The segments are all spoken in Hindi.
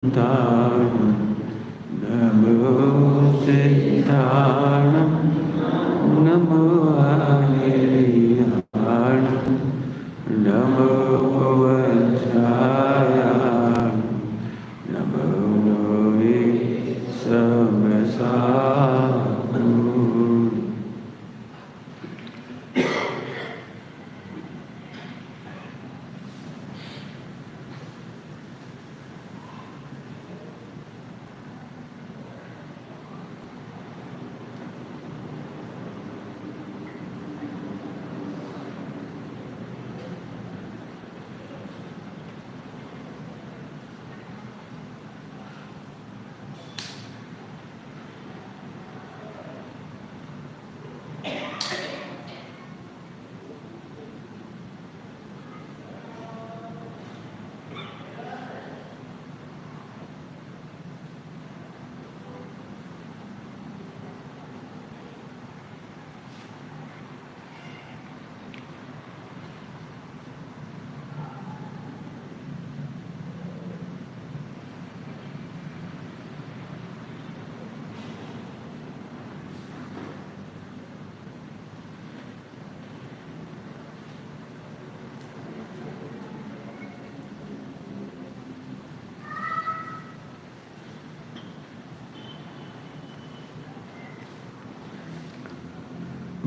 तारणं नमो सिद्धाणं नमो आर्याणं नमो वज्रायाणं नमो लोहे समसानुं।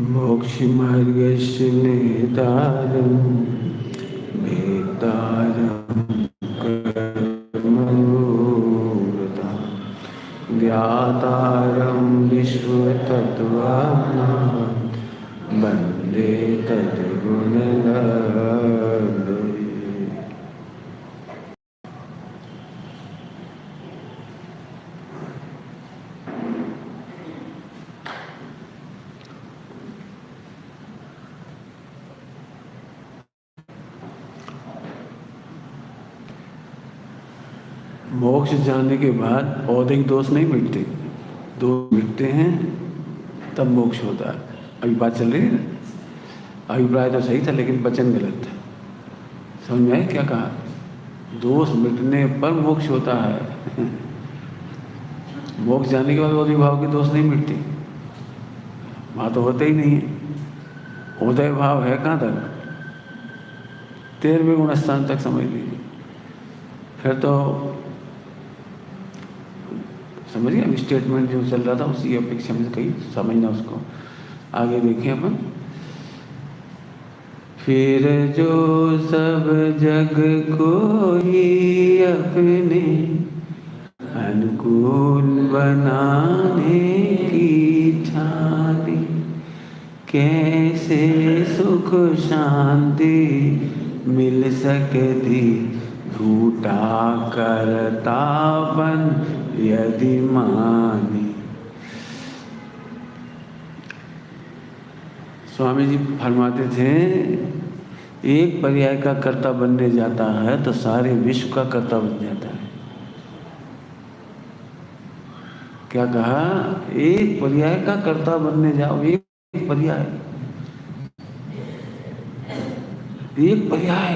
मोक्षमार्गस्य नेतारं भेदारं कर्मयोगता ज्ञातारं विश्वतत्त्वानां वन्दे तद्गुणलब्धये। मोक्ष जाने के बाद औदिक दोष नहीं मिटते, दोष मिटते हैं तब मोक्ष होता है। अभी बात चल रही है ना, अभिप्राय तो सही था लेकिन वचन गलत था। समझ में आया क्या कहा? दोष मिटने पर मोक्ष होता है। मोक्ष जाने के बाद औदिक भाव के दोष नहीं मिटते, वहाँ तो होते ही नहीं है। उदय भाव है कहाँ तक? 13वें गुण स्थान तक समझ लीजिए। फिर तो समझ गया स्टेटमेंट जो चल रहा था उसी अपेक्षा में कहीं समझना उसको। आगे देखें अपन। फिर जो सब जग को ही अपने अनुकूल बनाने की ठानी, कैसे सुख शांति मिल सकती झूठा करतापन यदि माने। स्वामी जी फरमाते थे एक पर्याय का कर्ता बनने जाता है तो सारे विश्व का कर्ता बन जाता है। क्या कहा? एक पर्याय का कर्ता बनने जाओ, एक पर्याय, एक पर्याय।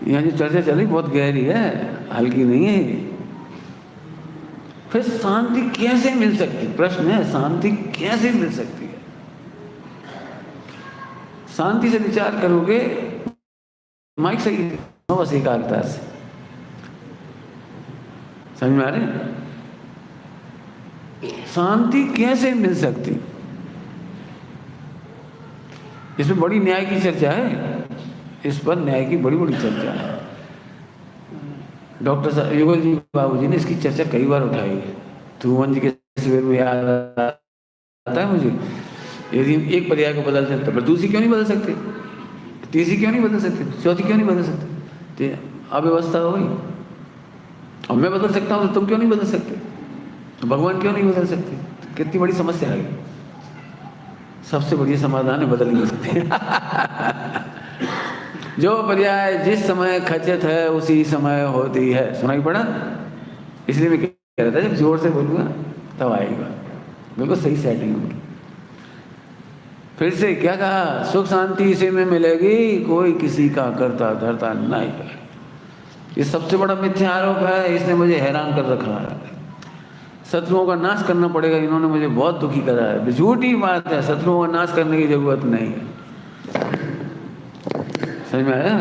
यहाँ जो चर्चा चली बहुत गहरी है, हल्की नहीं है। फिर शांति कैसे मिल सकती? प्रश्न है, शांति कैसे मिल सकती है? शांति से विचार करोगे, माइक सही है, बस एकाग्रता से। समझ में आ रहे? शांति कैसे मिल सकती? इसमें बड़ी न्याय की चर्चा है, इस पर न्याय की बड़ी बड़ी चर्चा है। डॉक्टर युगल जी बाबू जी ने इसकी चर्चा कई बार उठाई है। तुमन जी के शिविर में याद आता है मुझे, यदि एक पर्याय को बदलते हैं तो फिर दूसरी क्यों नहीं बदल सकते, तीसरी क्यों नहीं बदल सकते, चौथी क्यों नहीं बदल सकते? तो अव्यवस्था हो गई। और मैं बदल सकता हूँ तो तुम क्यों नहीं बदल सकते? तो भगवान क्यों नहीं बदल सकते? कितनी बड़ी समस्या है। सबसे बढ़िया समाधान है, बदल नहीं सकते। जो पर्याय जिस समय खचित है उसी समय होती है। सुनाई पड़ा? इसलिए मैं कह रहा था जब जोर से बोलूँगा तब आएगी बात। बिल्कुल सही सेटिंग होगी। फिर से क्या कहा? सुख शांति इसी में मिलेगी, कोई किसी का करता धरता नहीं है। ये सबसे बड़ा मिथ्या आरोप है, इसने मुझे हैरान कर रखा है। शत्रुओं का नाश करना पड़ेगा, इन्होंने मुझे बहुत दुखी करा है। झूठी बात है, शत्रुओं का नाश करने की जरूरत नहीं है। समझ में आया?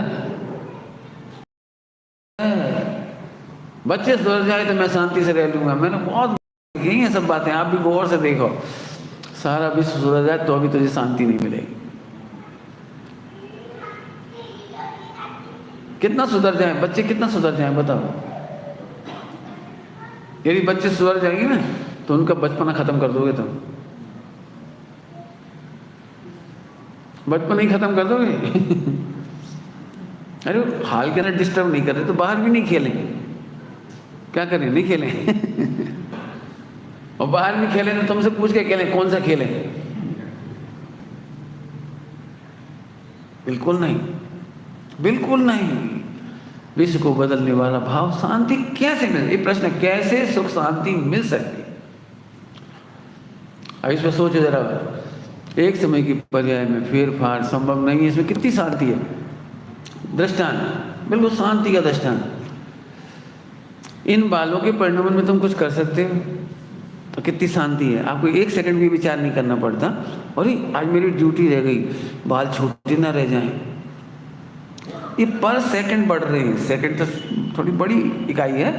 बच्चे सुधर जाए तो मैं शांति से रह लूंगा। मैंने बहुत यही है सब बातें, आप भी गौर से देखो। सारा विश्व सुधर जाए तो अभी तुझे शांति नहीं मिलेगी। कितना सुधर जाए बच्चे, कितना सुधर जाए बताओ। यदि बच्चे सुधर जाएंगे ना तो उनका बचपना खत्म कर दोगे तुम। बचपन ही खत्म कर दोगे। अरे हाल के ना डिस्टर्ब नहीं कर रहे तो बाहर भी नहीं खेलें, क्या करें, नहीं खेलें। और बाहर भी खेलें तो तुमसे पूछ के खेलें कौन सा खेलें? बिल्कुल नहीं, बिल्कुल नहीं। विश्व को बदलने वाला भाव शांति कैसे मिल, ये प्रश्न कैसे सुख शांति मिल सकती? अब इस पर सोचो जरा। एक समय की पर्याय में फेरफार संभव नहीं है, इसमें कितनी शांति है। दृष्टांत, बिल्कुल शांति का दृष्टांत। इन बालों के परिणाम में तुम कुछ कर सकते हो तो कितनी शांति है। आपको एक सेकंड भी विचार नहीं करना पड़ता, और आज मेरी ड्यूटी रह गई, बाल छोटे ना रह जाएं। ये पर सेकंड बढ़ रहे हैं, सेकंड तो थोड़ी बड़ी इकाई है,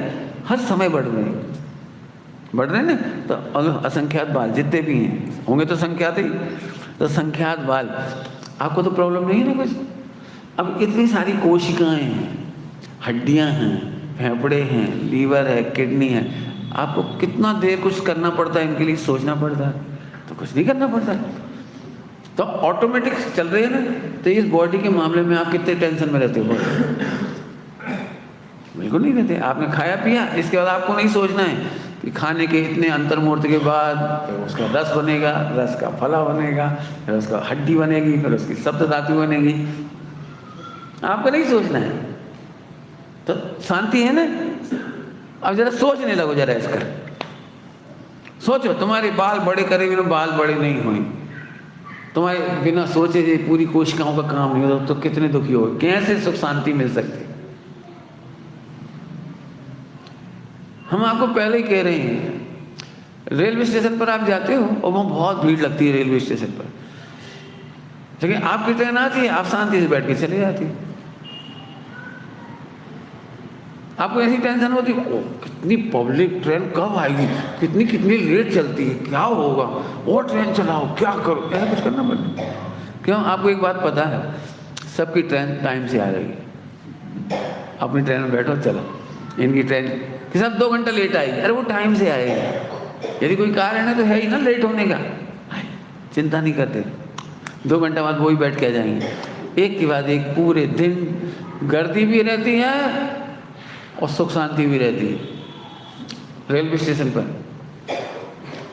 हर समय बढ़ रहे हैं, बढ़ रहे हैं ना। तो असंख्यात बाल जितने भी हैं होंगे तो संख्यात ही, तो संख्यात बाल। आपको तो प्रॉब्लम नहीं है ना कुछ। अब इतनी सारी कोशिकाएं हैं, हड्डियां हैं, फेफड़े हैं, लीवर है, किडनी है, आपको कितना देर कुछ करना पड़ता है इनके लिए, सोचना पड़ता है? तो कुछ नहीं करना पड़ता है, तो ऑटोमेटिक चल रही है ना। तो इस बॉडी के मामले में आप कितने टेंशन में रहते हो? बिल्कुल नहीं रहते। आपने खाया पिया, इसके बाद आपको नहीं सोचना है कि खाने के इतने अंतर मुहूर्त के बाद उसका रस बनेगा, रस का फला बनेगा, फिर उसका हड्डी बनेगी, फिर उसकी सप्त धातु बनेगी। आपको नहीं सोचना है, तो शांति है ना। अब जरा सोचने लगो, जरा इसका सोचो। तुम्हारे बाल बड़े करे बिना बाल बड़े नहीं हुए, तुम्हारे बिना सोचे पूरी कोशिकाओं का काम नहीं होता, तो कितने दुखी हो, कैसे सुख शांति मिल सकती? हम आपको पहले ही कह रहे हैं, रेलवे स्टेशन पर आप जाते हो और वहाँ बहुत भीड़ लगती है रेलवे स्टेशन पर, लेकिन आपकी ट्रेन आती है, आप शांति से बैठ के चले जाते हैं। आपको ऐसी टेंशन होती है, ओ कितनी पब्लिक, ट्रेन कब आएगी, कितनी लेट चलती है, क्या होगा, वो ट्रेन चलाओ, क्या करो, ऐसा कुछ करना पड़ता। क्यों? आपको एक बात पता है, सबकी ट्रेन टाइम से आ रही है। अपनी ट्रेन में बैठो, चलो। इनकी ट्रेन कि सब 2 घंटा लेट आएगी, अरे वो टाइम से आएगी। यदि कोई कारण है तो है ही ना लेट होने का, चिंता नहीं करते। 2 घंटा बाद वो ही बैठ के आ जाएंगे। एक के बाद एक पूरे दिन गर्दी भी रहती है और सुख शांति भी रहती है। रेलवे स्टेशन पर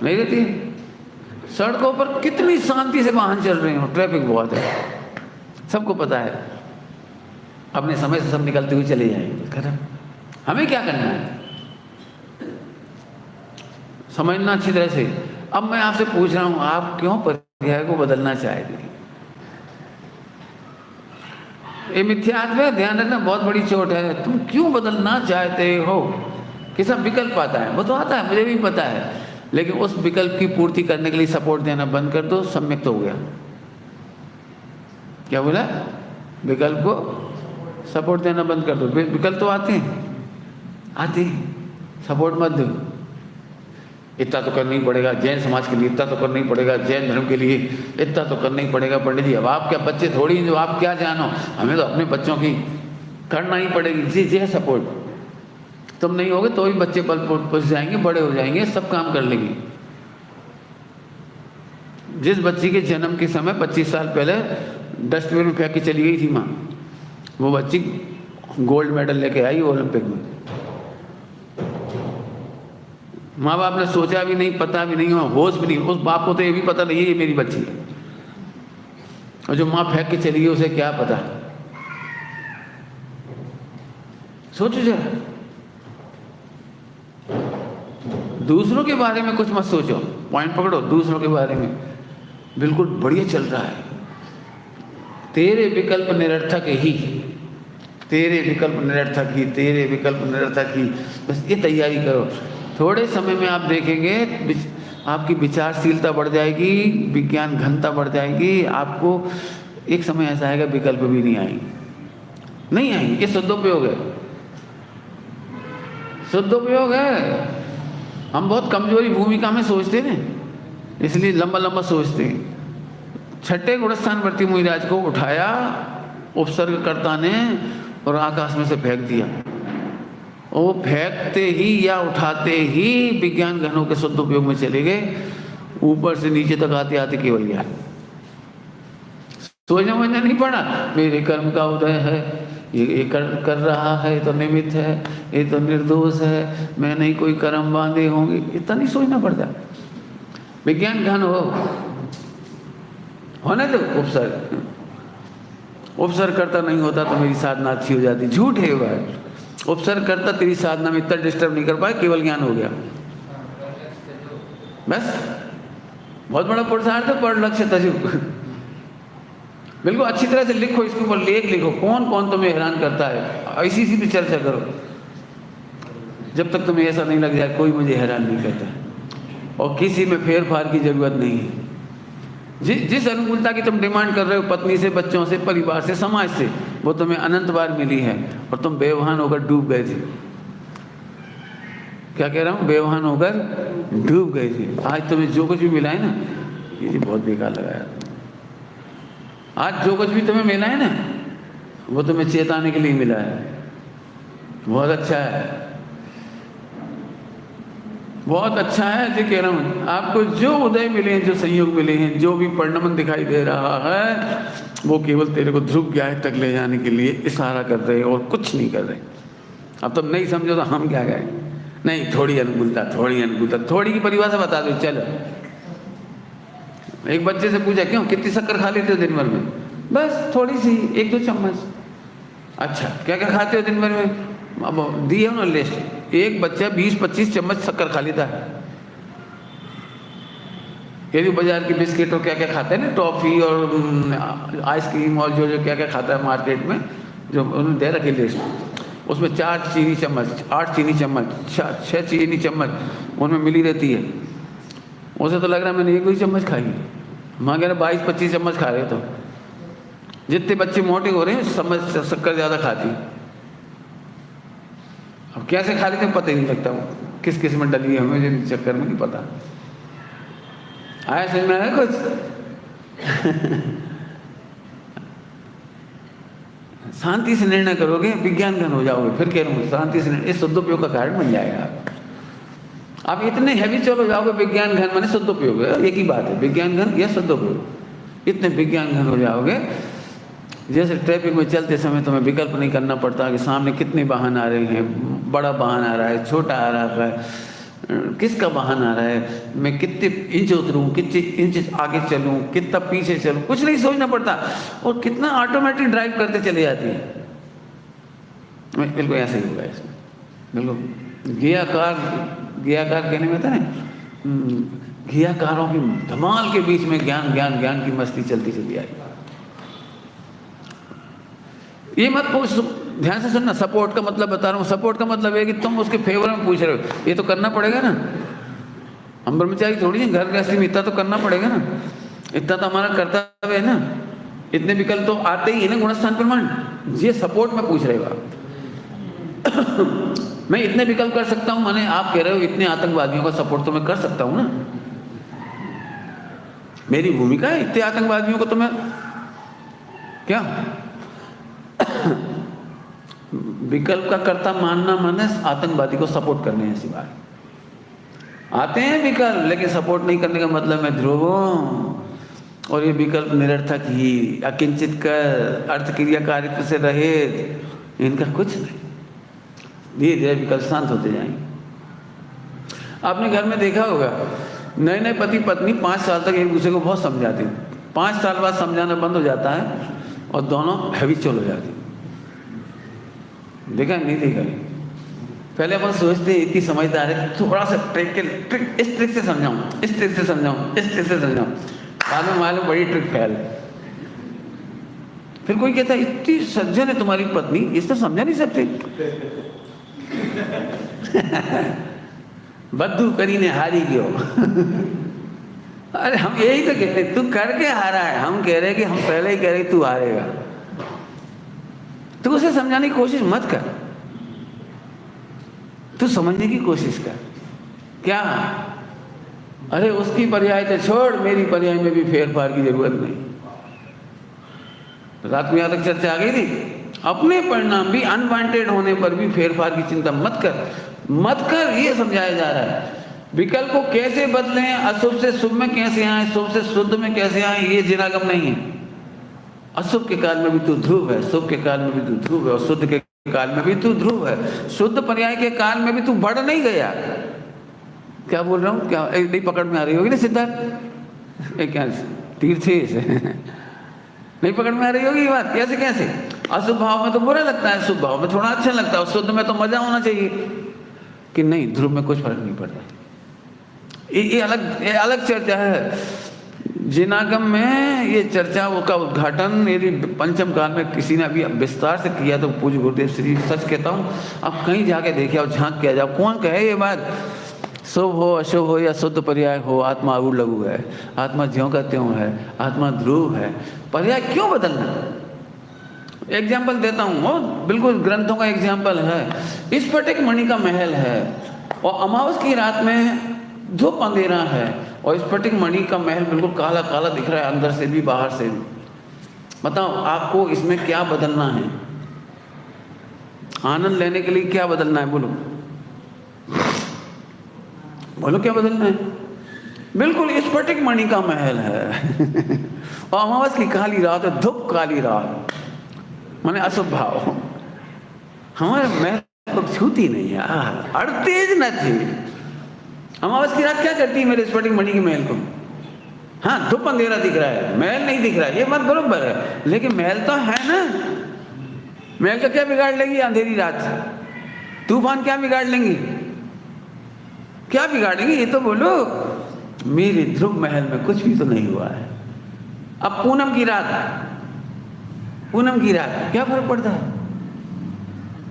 नहीं रहती है। सड़कों पर कितनी शांति से वाहन चल रहे हो, ट्रैफिक बहुत है, सबको पता है, अपने समय से सब निकलते हुए चले जाएंगे। खत्म। हमें क्या करना है? समझना अच्छी तरह से। अब मैं आपसे पूछ रहा हूं, आप क्यों पर्याय को बदलना चाहते हैं? ये मिथ्यात्व है, ध्यान रखना, बहुत बड़ी चोट है। तुम क्यों बदलना चाहते हो? कि सब विकल्प आता है, वो तो आता है, मुझे भी पता है, लेकिन उस विकल्प की पूर्ति करने के लिए सपोर्ट देना बंद कर दो, सम्यक तो हो गया। क्या बोला? विकल्प को सपोर्ट देना बंद कर दो। विकल्प तो आते हैं, आते हैं, सपोर्ट मत दो। इतना तो करना ही पड़ेगा जैन समाज के लिए, इतना तो करना ही पड़ेगा जैन धर्म के लिए, इतना तो करना ही पड़ेगा पंडित जी। अब आप क्या बच्चे थोड़ी जो आप क्या जानो, हमें तो अपने बच्चों की करना ही पड़ेगी। जी जी है सपोर्ट। तुम नहीं होगे तो भी बच्चे पल पुस जाएंगे, बड़े हो जाएंगे, सब काम कर लेंगे। जिस बच्ची के जन्म के समय 25 साल पहले डस्टबिन में फेंक के चली गई थी माँ, वो बच्ची गोल्ड मेडल लेके आई ओलंपिक में। माँ बाप ने सोचा भी नहीं, पता भी नहीं, होश भी नहीं। उस बाप को तो ये भी पता नहीं है ये मेरी बच्ची है, और जो माँ फेंक के चली गई उसे क्या पता। सोचो जरा, दूसरों के बारे में कुछ मत सोचो, पॉइंट पकड़ो दूसरों के बारे में। बिल्कुल बढ़िया चल रहा है, तेरे विकल्प निरर्थक ही, तेरे विकल्प निरर्थक ही, तेरे विकल्प निरर्थक ही, बस ये तैयारी करो। थोड़े समय में आप देखेंगे आपकी विचारशीलता बढ़ जाएगी, विज्ञान घनता बढ़ जाएगी। आपको एक समय ऐसा आएगा विकल्प भी नहीं आएंगे, नहीं आएंगे। ये सदुपयोग है, सदुपयोग है। हम बहुत कमजोरी भूमिका में सोचते हैं, इसलिए लंबा लंबा सोचते हैं। छठे गुणस्थान वर्ती मुनिराज को उठाया उपसर्गकर्ता ने और आकाश में से फेंक दिया। वो फेंकते ही या उठाते ही विज्ञान घनों के सदुपयोग में चले गए, ऊपर से नीचे तक आते आते केवल ज्ञान। सोचना समझना नहीं पड़ा, मेरे कर्म का उदय है, ये कर रहा है तो निमित्त है, ये तो निर्दोष है, मैं नहीं कोई कर्म बांधे होंगे, इतना नहीं सोचना पड़ता। विज्ञान घन होने तो उपसर्ग, उपसर्ग करता नहीं होता तो मेरी साधना अच्छी हो जाती। झूठ है बात, उपसर्ग करता तेरी साधना में इतना डिस्टर्ब नहीं कर पाए, केवल ज्ञान हो गया बस। बहुत बड़ा पुरुषार्थ है, पर लक्ष्य तजु। बिल्कुल अच्छी तरह से लिखो, इसके ऊपर लेख लिखो, कौन कौन तुम्हें हैरान करता है, ऐसी सी भी चर्चा करो। जब तक तुम्हें ऐसा नहीं लग जाए कोई मुझे हैरान नहीं करता, और किसी में फेर फार की जरूरत नहीं है। जिस अनुकूलता की तुम डिमांड कर रहे हो पत्नी से, बच्चों से, परिवार से, समाज से, वो तुम्हें अनंत बार मिली है और तुम बेवहान होकर डूब गए थे। क्या कह रहा हूँ, बेवहान होकर डूब गए थे। आज तुम्हें जो कुछ भी मिला है ना, ये बहुत बेकार लगा यार। आज जो कुछ भी तुम्हें मिला है ना, वो तुम्हें चेताने के लिए मिला है। बहुत अच्छा है, बहुत अच्छा है। जी कह रहा हूँ, आपको जो उदय मिले हैं, जो संयोग मिले हैं, जो भी परिणमन दिखाई दे रहा है, वो केवल तेरे को ध्रुव ज्ञान तक ले जाने के लिए इशारा कर रहे हैं और कुछ नहीं कर रहे। अब तुम नहीं समझो तो हम क्या करें। नहीं, थोड़ी अनुकूलता, थोड़ी अनुकूलता, थोड़ी की परिभाषा बता दो। चलो, एक बच्चे से पूछा, क्यों कितनी शक्कर खा लेते हो दिन भर में? बस थोड़ी सी, 1-2 चम्मच। अच्छा, क्या क्या खाते हो दिन भर में? अब दिए हो ना लिस्ट। एक बच्चा 20-25 चम्मच शक्कर खा लेता है। यदि बाजार की बिस्किट और क्या क्या खाता है ना, टॉफ़ी और आइसक्रीम और जो जो क्या क्या खाता है मार्केट में, जो उन्होंने दे रखी लिस्ट, उसमें 4 चीनी चम्मच, 8 चीनी चम्मच, 6 चीनी चम्मच उनमें मिली रहती है। उसे तो लग रहा है मैंने 1 ही चम्मच खाई, माँ कह रहे 22-25 चम्मच खा रहे। तो जितने बच्चे मोटे हो रहे हैं, समझ शक्कर ज़्यादा खाती। अब कैसे खा लेते हैं पता ही नहीं लगता, वो किस किस में डली है हमें चक्कर में नहीं पता। आया समझ में आया कुछ? शांति से निर्णय करोगे, विज्ञान घन हो जाओगे। फिर कह रहा हूँ, शांति से निर्णय, इस सदुपयोग का कारण बन जाएगा। आप इतने हैवी चलो जाओगे, विज्ञान घन माने सदुपयोग, एक ही बात है, विज्ञान घन या सदुपयोग। इतने विज्ञान घन हो जाओगे, जैसे ट्रैफिक में चलते समय तुम्हें विकल्प नहीं करना पड़ता कि सामने कितने वाहन आ रहे हैं, बड़ा वाहन आ रहा है, छोटा आ रहा है, किसका वाहन आ रहा है, मैं कितने इंच उतरूँ, कितने इंच आगे चलूँ, कितना पीछे चलूँ, कुछ नहीं सोचना पड़ता, और कितना ऑटोमेटिक ड्राइव करते चले जाती है। बिल्कुल ऐसे ही होगा इसमें, बिल्कुल गियाकार कहने में था ना, गियाकारों की धमाल के बीच में ज्ञान ज्ञान ज्ञान की मस्ती चलती चली आई। ये मत पूछ, ध्यान से सुनना, सपोर्ट का मतलब बता रहा हूँ। सपोर्ट का मतलब है कि तुम उसके फेवर में पूछ रहे हो, ये तो करना पड़ेगा ना। हम ब्रह्मचारी थोड़ी हैं, घर गृहस्थी में इतना तो करना पड़ेगा ना, इतना तो हमारा कर्तव्य है ना। इतने विकल्प तो आते ही है ना गुणस्थान प्रमाण। ये सपोर्ट में पूछ रहे हो आप। मैं इतने विकल्प कर सकता हूँ, माने आप कह रहे हो इतने आतंकवादियों का सपोर्ट तो मैं कर सकता हूँ ना, मेरी भूमिका है। इतने आतंकवादियों को तो मैं क्या विकल्प का कर्ता मानना माने आतंकवादी को सपोर्ट करने ऐसी बात। आते हैं विकल्प, लेकिन सपोर्ट नहीं करने का मतलब मैं ध्रुव हूँ और ये विकल्प निरर्थक ही, अकिंचित कर, अर्थ क्रिया कार्य से रहित, इनका कुछ नहीं। धीरे धीरे विकल्प शांत होते जाएंगे। आपने घर में देखा होगा, नए नए पति पत्नी 5 साल तक एक दूसरे को बहुत समझाते हैं, 5 साल बाद समझाना बंद हो जाता है और दोनों हैबिचुअल हो जाती। देखा नहीं देखा? पहले अपन सोचते हैं इतनी समझदार है, थोड़ा सा ट्रिक इस ट्रिक से समझाऊं, इस ट्रिक से समझाऊं, इस ट्रिक से समझाऊं, बाद में मालूम बड़ी ट्रिक फैल। फिर कोई कहता है इतनी सज्जन है तुम्हारी पत्नी, इस तरह समझा नहीं सकते। बद्दू करीने हारी गयो। अरे हम यही तो कह रहे, तू करके हारा है, हम कह रहे कि हम पहले ही कह रहे तू हारेगा। तू उसे समझाने की कोशिश मत कर, तू समझने की कोशिश कर। क्या अरे उसकी पर्याय तो छोड़, मेरी पर्याय में भी फेर फार की जरूरत नहीं। रात में यहाँ तक चर्चा आ गई थी, अपने परिणाम भी अनवांटेड होने पर भी फेर फार की चिंता मत कर, मत कर, ये समझाया जा रहा है। विकल्प को कैसे बदलें, अशुभ से शुभ में कैसे आए, शुभ से शुद्ध में कैसे आए, ये जिनागम नहीं है। अशुभ के काल में भी तू ध्रुव है, शुभ के काल में भी तू ध्रुव है, और शुद्ध के काल में भी तू ध्रुव है। शुद्ध पर्याय के काल में भी तू बढ़ नहीं गया। क्या बोल रहा हूँ, क्या नहीं पकड़ में आ रही होगी ना सिद्धार्थ? क्या तीर्थे से नहीं पकड़ में आ रही होगी ये बात? कैसे कैसे? अशुभ भाव में तो बुरा लगता है, शुभ भाव में थोड़ा अच्छा लगता है, और शुद्ध में तो मजा होना चाहिए कि नहीं, ध्रुव में कुछ फर्क नहीं पड़ता। ये अलग चर्चा है। जिनागम में ये चर्चा का उद्घाटन यदि पंचम काल में किसी ने अभी विस्तार से किया तो पूज्य गुरुदेव श्री, सच कहता हूँ, आप कहीं जाके देखिए और झांक किया जाओ, कौन कहे ये बात? शुभ हो अशुभ हो या शुद्ध पर्याय हो, आत्मा आऊ लघु है, आत्मा ज्यों का त्यों है, आत्मा ध्रुव है। पर्याय क्यों बदलना? एग्जाम्पल देता हूँ, वो बिल्कुल ग्रंथों का एग्जाम्पल है। स्फटिक मणि का महल है और अमावस की रात में धूप अंधेरा है, और स्फटिक मणि का महल बिल्कुल काला काला दिख रहा है, अंदर से भी बाहर से भी। बताओ आपको इसमें क्या बदलना है? आनंद लेने के लिए क्या बदलना है? बोलो बोलो, क्या बदलना है? बिल्कुल स्फटिक मणि का महल है और अमावस की काली रात है, धूप काली रात, माने अशुभ भाव। हमारे महल को छूती नहीं है, अड़तेज न थी। अमावस की रात क्या करती है मेरे स्फटिक मणि के महल को? हाँ, धूप अंधेरा दिख रहा है, महल नहीं दिख रहा है, ये बात बरोबर है, लेकिन महल तो है ना। महल का क्या बिगाड़ लेगी अंधेरी रात? तूफान क्या बिगाड़ लेंगी? क्या बिगाड़ेंगे ये तो बोलो। मेरे ध्रुव महल में कुछ भी तो नहीं हुआ है। अब पूनम की रात क्या फर्क पड़ता है?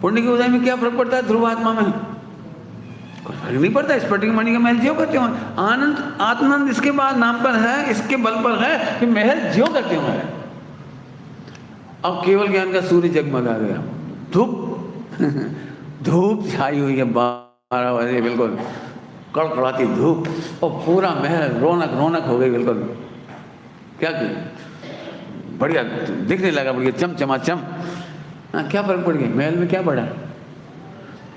पुण्य की उदय में क्या फर्क पड़ता है? ध्रुव आत्मा में कोई फर्क नहीं पड़ता। स्फटिक मणि का महल ज्यों करते हो, आनंद आत्मानंद इसके बाद नाम पर है, इसके बल पर है कि महल ज्यों करते हो है। अब केवल ज्ञान का सूर्य जगमगा गया, धूप छाई हुई है 12 बजे, बिल्कुल कड़कड़ाती धूप, और पूरा महल रौनक हो गई बिल्कुल। क्या की बढ़िया दिखने लगा, बढ़िया चमचमाचम। हाँ, क्या फर्क पड़ गया? महल में क्या बढ़ा?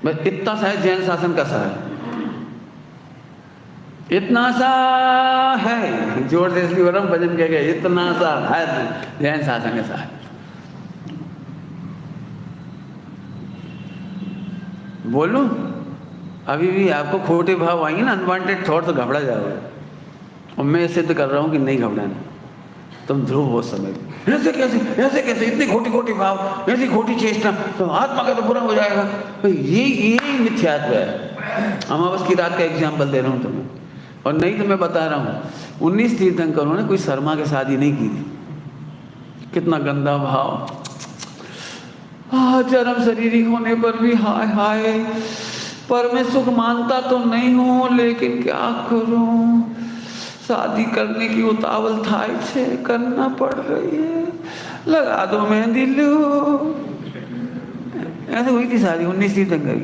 बस इतना सा है, जैन शासन का सा है, इतना सा है। जोर से इसलिए वरम भजन कह गया, इतना सा है जैन शासन का सा है। बोलूं अभी भी आपको खोटे भाव आएंगे ना, अनवांटेड थॉट, तो घबरा जाओगे। और मैं सिद्ध कर रहा हूं कि नहीं घबराना, तुम ध्रुव हो समय। ऐसे कैसे इतनी खोटी भाव, ऐसी खोटी चेष्टा, तो आत्मा का तो बुरा हो जाएगा। तो ये मिथ्यात्व है। अमावस की रात का एग्जाम्पल दे रहा हूँ तुम्हें, और नहीं तो मैं बता रहा हूँ 19 तीर्थंकरों ने कोई शर्मा के शादी नहीं की थी। कितना गंदा भाव, जन्म शरीरी होने पर भी हाय पर मैं सुख मानता तो नहीं हूँ, लेकिन क्या करूँ, शादी करने की उतावल थाई से करना पड़ रही है, लगा दो मेहंदी लो। ऐसे हुई थी शादी 19 तीर्थंकर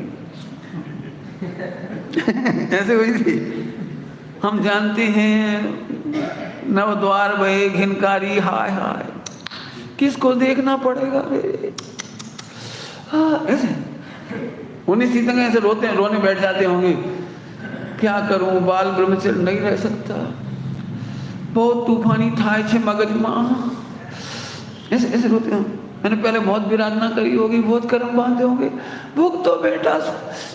ऐसे हुई थी। हम जानते हैं नवद्वार भये घिनकारी, हाय किसको देखना पड़ेगा रे। ऐसे 19 तीर्थंकर ऐसे रोने बैठ जाते होंगे, क्या करूं, बाल ब्रह्मचर्य नहीं रह सकता, बहुत तूफानी था मगज माँ, ऐसे रोते हो। मैंने पहले बहुत विराधना करी होगी, बहुत कर्म बांधे होंगे, भूख तो बेटा,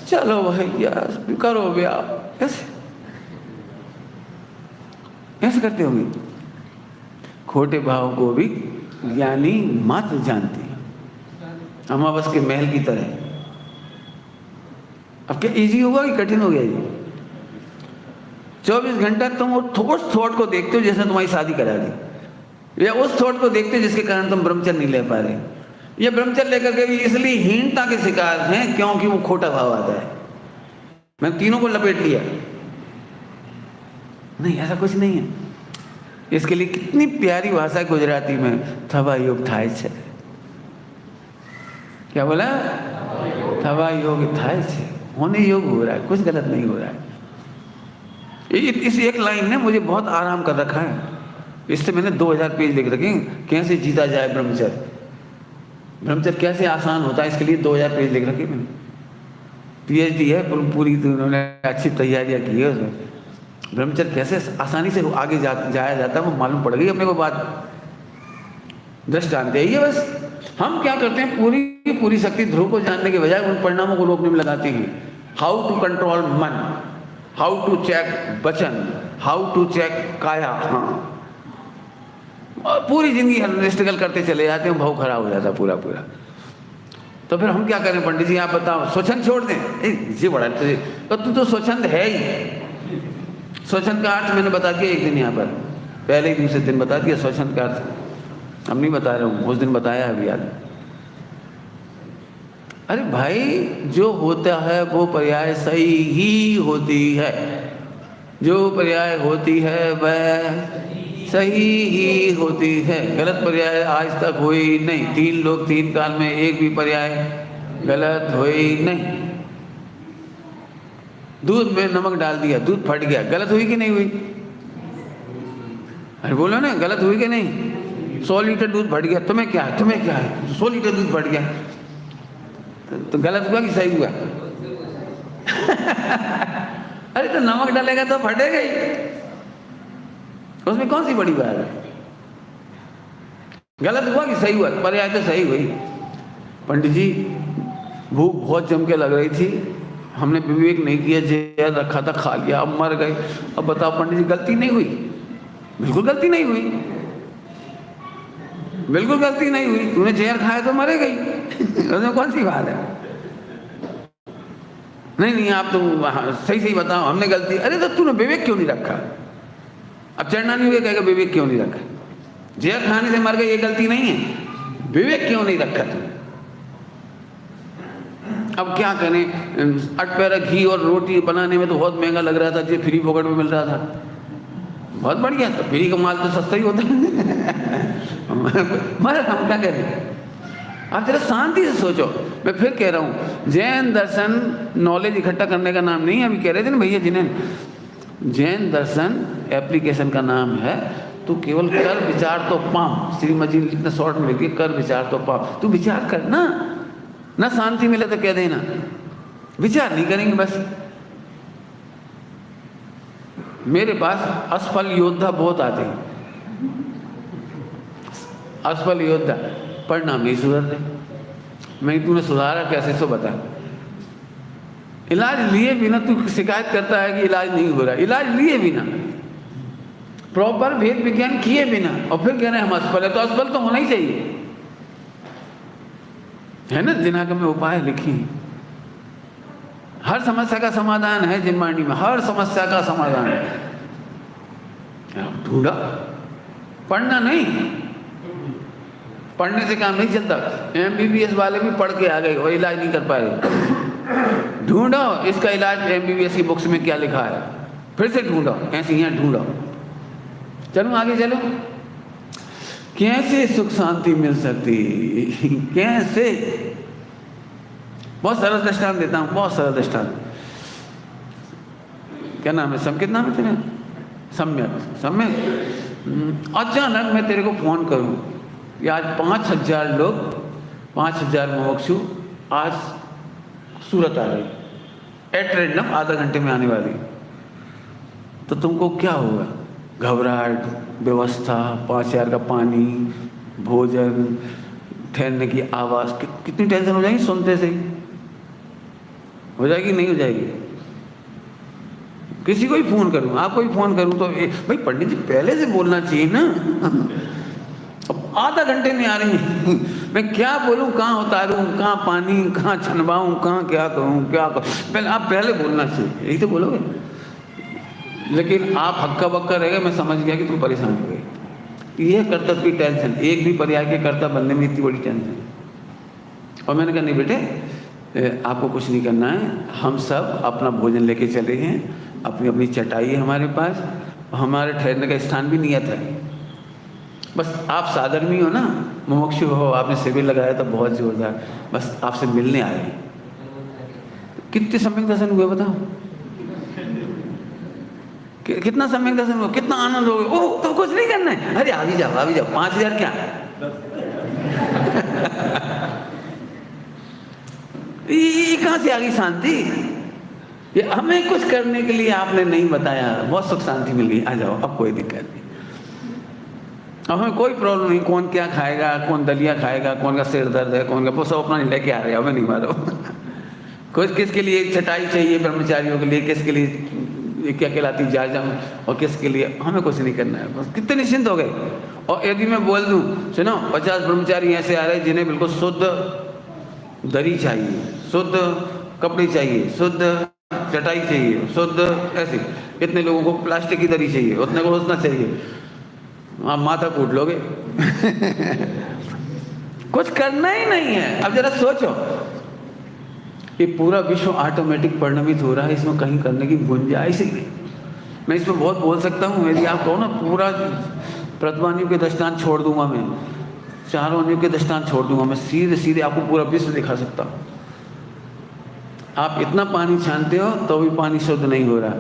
चलो भैया करो ब्याह, ऐसे करते होंगे। खोटे भाव को भी ज्ञानी मात्र जानते हैं, अमावस के महल की तरह। अब क्या इजी होगा कि कठिन हो गया ये? 24 घंटा तुम वो ठोस थॉट को देखते हो जैसे तुम्हारी शादी करा दी। या उस थॉट को देखते जिसके कारण तुम ब्रह्मचर्य नहीं ले पा रहे। ये ब्रह्मचर्य लेकर के भी इसलिए हीनता के शिकार हैं क्योंकि वो खोटा भाव आता है। मैं तीनों को लपेट लिया, नहीं ऐसा कुछ नहीं है। इसके लिए कितनी प्यारी भाषा गुजराती में, थवा योग थाय छे। क्या बोला? थवा योग थाय छे, होने योग हो रहा है, कुछ गलत नहीं हो रहा है। इस एक लाइन ने मुझे बहुत आराम कर रखा है। इससे मैंने 2000 पेज लिख रखे, कैसे जीता जाए ब्रह्मचर्य, ब्रह्मचर्य कैसे आसान होता है, इसके लिए 2000 पेज लिख रखे मैंने। PhD है पूरी, तो उन्होंने अच्छी तैयारियां की है उसमें। ब्रह्मचर्य कैसे आसानी से आगे जाया जाता है वो मालूम पड़ गई अपने को बात। दृष्ट जानते हैं ये। बस हम क्या करते हैं, पूरी शक्ति ध्रुव को जानने के बजाय उन परिणामों को रोकने में लगाते हैं। हाउ टू कंट्रोल मन, हाउ टू चेक वचन, हाउ टू चेक काया। हाँ, और पूरी जिंदगी स्ट्रगल करते चले जाते हैं, भाव खराब हो जाता है पूरा। तो फिर हम क्या करें पंडित जी, आप बताओ, स्वच्छंद छोड़ दें? जी बड़ा तो तू तो स्वच्छंद है ही। स्वच्छंद का अर्थ मैंने बता दिया एक दिन यहाँ पर, पहले ही दूसरे दिन बता दिया स्वच्छंद का अर्थ। हम नहीं बता रहा हूँ, उस दिन बताया अभी याद। अरे भाई, जो होता है वो पर्याय सही ही होती है, जो पर्याय होती है वह सही ही होती है। गलत पर्याय आज तक हुई नहीं। 3 लोग 3 काल में एक भी पर्याय गलत हुई नहीं। दूध में नमक डाल दिया, दूध फट गया, गलत हुई कि नहीं हुई? अरे बोलो ना, गलत हुई कि नहीं? 100 लीटर दूध फट गया, तुम्हें क्या है? 100 लीटर दूध फट गया तो गलत हुआ कि सही हुआ? अरे तो नमक डालेगा तो फटेगा ही, उसमें कौन सी बड़ी बात है? गलत हुआ कि सही हुआ? पर्याय तो सही हुई। पंडित जी, भूख बहुत जम के लग रही थी, हमने विवेक नहीं किया, जहर रखा था खा लिया, अब मर गए। अब बताओ पंडित जी, गलती नहीं हुई? बिल्कुल गलती नहीं हुई, बिल्कुल गलती नहीं हुई। तूने जहर खाया तो मरे गई, उसमें कौन सी बात है? नहीं, आप तो सही बताओ, हमने गलती। अरे तो तूने विवेक क्यों नहीं रखा? अब चढ़ना नहीं हुआ, कहेगा विवेक क्यों नहीं रखा? जहर खाने से मर गए, ये गलती नहीं है, विवेक क्यों नहीं रखा तू? अब क्या करें, अटपैरा घी और रोटी बनाने में तो बहुत महंगा लग रहा था, जो फ्री फोकट में मिल रहा था, बहुत बढ़िया। तो फ्री का माल तो सस्ता ही होता है। मगर हम क्या करें? आप जरा शांति से सोचो। मैं फिर कह रहा हूँ, जैन दर्शन नॉलेज इकट्ठा करने का नाम नहीं है। अभी कह रहे थे ना भैया, जिन्हें जैन दर्शन एप्लीकेशन का नाम है, तो केवल कर विचार तो पाम। श्रीमद जी इतना शॉर्ट में लिखिए, कर विचार तो पाम। तू विचार कर ना शांति मिले तो कह देना, विचार नहीं करेंगे बस। मेरे पास असफल योद्धा बहुत आते हैं, असफल योद्धा, परिणाम नहीं सुधर रहे। मैं तूने सुधारा कैसे, सो बता। इलाज लिए बिना तू शिकायत करता है कि इलाज नहीं हो रहा। इलाज लिए बिना, प्रॉपर भेद विज्ञान किए बिना, और फिर कह रहे हैं हम असफल है। तो असफल तो होना ही चाहिए, है ना? दिनागम में उपाय लिखी, हर समस्या का समाधान है जिनवाणी में, हर समस्या का समाधान ढूंढा। पढ़ना नहीं, पढ़ने से काम नहीं चलता। MBBS वाले भी पढ़ के आ गए और इलाज नहीं कर पाए। ढूंढो इसका इलाज MBBS की बुक्स में क्या लिखा है, फिर से ढूंढो, ऐसे यहाँ ढूंढो। चलो आगे चलो। कैसे सुख शांति मिल सकती, कैसे? बहुत सरल दृष्टांत देता हूँ, बहुत सरल दृष्टांत। क्या नाम है? संकेत नाम है तेरा? सम्यक। अचानक मैं तेरे को फोन करूं कि आज 5000 लोग, 5000 मुमुक्षु आज सूरत आ रही, एट रैंडम, आधा घंटे में आने वाली, तो तुमको क्या होगा? घबराहट, व्यवस्था, 5000 का पानी, भोजन, ठहरने की आवाज़, कितनी टेंशन हो जाएगी सुनते से ही? हो जाएगी नहीं हो जाएगी? किसी को ही फ़ोन करूँ, आपको ही फ़ोन करूँ तो भाई पंडित जी पहले से बोलना चाहिए ना। अब आधा घंटे में आ रही हैं, मैं क्या बोलूँ, कहाँ उतारूँ, कहाँ पानी, कहाँ छनवाऊँ, कहाँ क्या करूँ, क्या करूँ? पहले आप पहले बोलना चाहिए, यही तो बोलोगे। लेकिन आप हक्का बक्का रहेगा, मैं समझ गया कि तुम परेशान हो गए। ये कर्तव्य की टेंशन, एक भी पर्याय के कर्ता बनने में इतनी बड़ी टेंशन। और मैंने कहा नहीं बेटे, आपको कुछ नहीं करना है, हम सब अपना भोजन लेके चले हैं, अपनी अपनी चटाई है हमारे पास, हमारे ठहरने का स्थान भी नियत है, बस आप साधर्मी हो ना, मुमुक्षु हो, आपने शिविर लगाया था बहुत जोरदार, बस आपसे मिलने आए। कितने सम्यक दर्शन हुए बताओ, कितना सम्यक दर्शन हुआ, कितना आनंद हो गया। ओह तो कुछ नहीं करना है, अरे आ भी जाओ 5,000 क्या ये कहाँ से आ गई शांति? ये हमें कुछ करने के लिए आपने नहीं बताया, बहुत सुख शांति मिल गई, आ जाओ अब कोई दिक्कत नहीं, अब हमें कोई प्रॉब्लम नहीं, कौन क्या खाएगा, कौन दलिया खाएगा, कौन का सिर दर्द है, कौन का, वो सब अपना लेके आ रहे हैं, हमें नहीं मारो कुछ किसके लिए चटाई चाहिए ब्रह्मचारियों के लिए, किसके लिए क्या कहलाती जाजम, और किसके लिए, हमें कुछ नहीं करना है, बस कितने निश्चिंत हो गए। और यदि मैं बोल दूं सुनो 50 ब्रह्मचारी ऐसे आ रहे हैं जिन्हें बिल्कुल शुद्ध दरी चाहिए, शुद्ध कपड़े चाहिए, शुद्ध चटाई चाहिए, शुद्ध ऐसे, इतने लोगों को प्लास्टिक की दरी चाहिए, उतने को उतना चाहिए, आप माथा कूट लोगे कुछ करना ही नहीं है। अब जरा सोचो, ये पूरा विश्व ऑटोमेटिक परिणमित हो रहा है, इसमें कहीं करने की गुंजाइश ही नहीं। मैं इसमें बहुत बोल सकता हूँ, यदि आप कहो ना पूरा प्रतिमानियों के दृष्टांत छोड़ दूंगा, मैं चारों अनियों के दृष्टांत छोड़ दूंगा, मैं सीधे सीधे आपको पूरा विश्व दिखा सकता हूँ। आप इतना पानी छानते हो तो भी पानी शुद्ध नहीं हो रहा,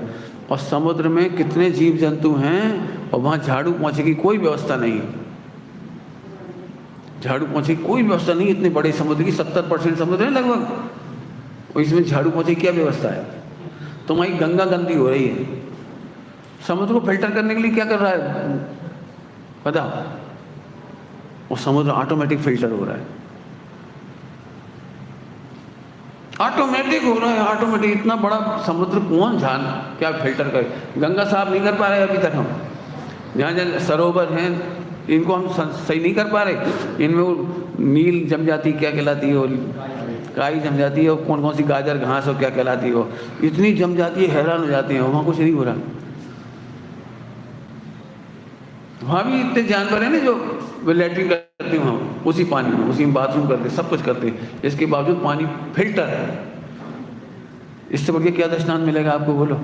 और समुद्र में कितने जीव जंतु हैं, और वहाँ झाड़ू पोंछे की कोई व्यवस्था नहीं, झाड़ू पोंछे की कोई व्यवस्था नहीं। इतने बड़े समुद्र की 70% समुद्र है लगभग, और इसमें झाड़ू पोंछे की क्या व्यवस्था है? तुम्हारी गंगा गंदी हो रही है, समुद्र को फिल्टर करने के लिए क्या कर रहा है पता? वो समुद्र ऑटोमेटिक फिल्टर हो रहा है, ऑटोमेटिक हो रहा है, ऑटोमेटिक। इतना बड़ा समुद्र कौन जान क्या फिल्टर करे? गंगा साफ नहीं कर पा रहे अभी तक हम, जहाँ जहाँ सरोवर हैं इनको हम सही नहीं कर पा रहे, इनमें वो नील जम जाती क्या कहलाती हो, काई जम जाती है, और कौन कौन सी गाजर घास हो क्या कहलाती हो, इतनी जम जाती है, हैरान हो जाते हैं, वहाँ कुछ नहीं हो रहा। वहाँ भी इतने जानवर हैं ना जो लैट्रिन करते हैं वहाँ उसी पानी में, उसी में बाथरूम करते, सब कुछ करते, इसके बावजूद पानी फिल्टर है। इससे बढ़िया क्या दृष्टांत मिलेगा आपको बोलो?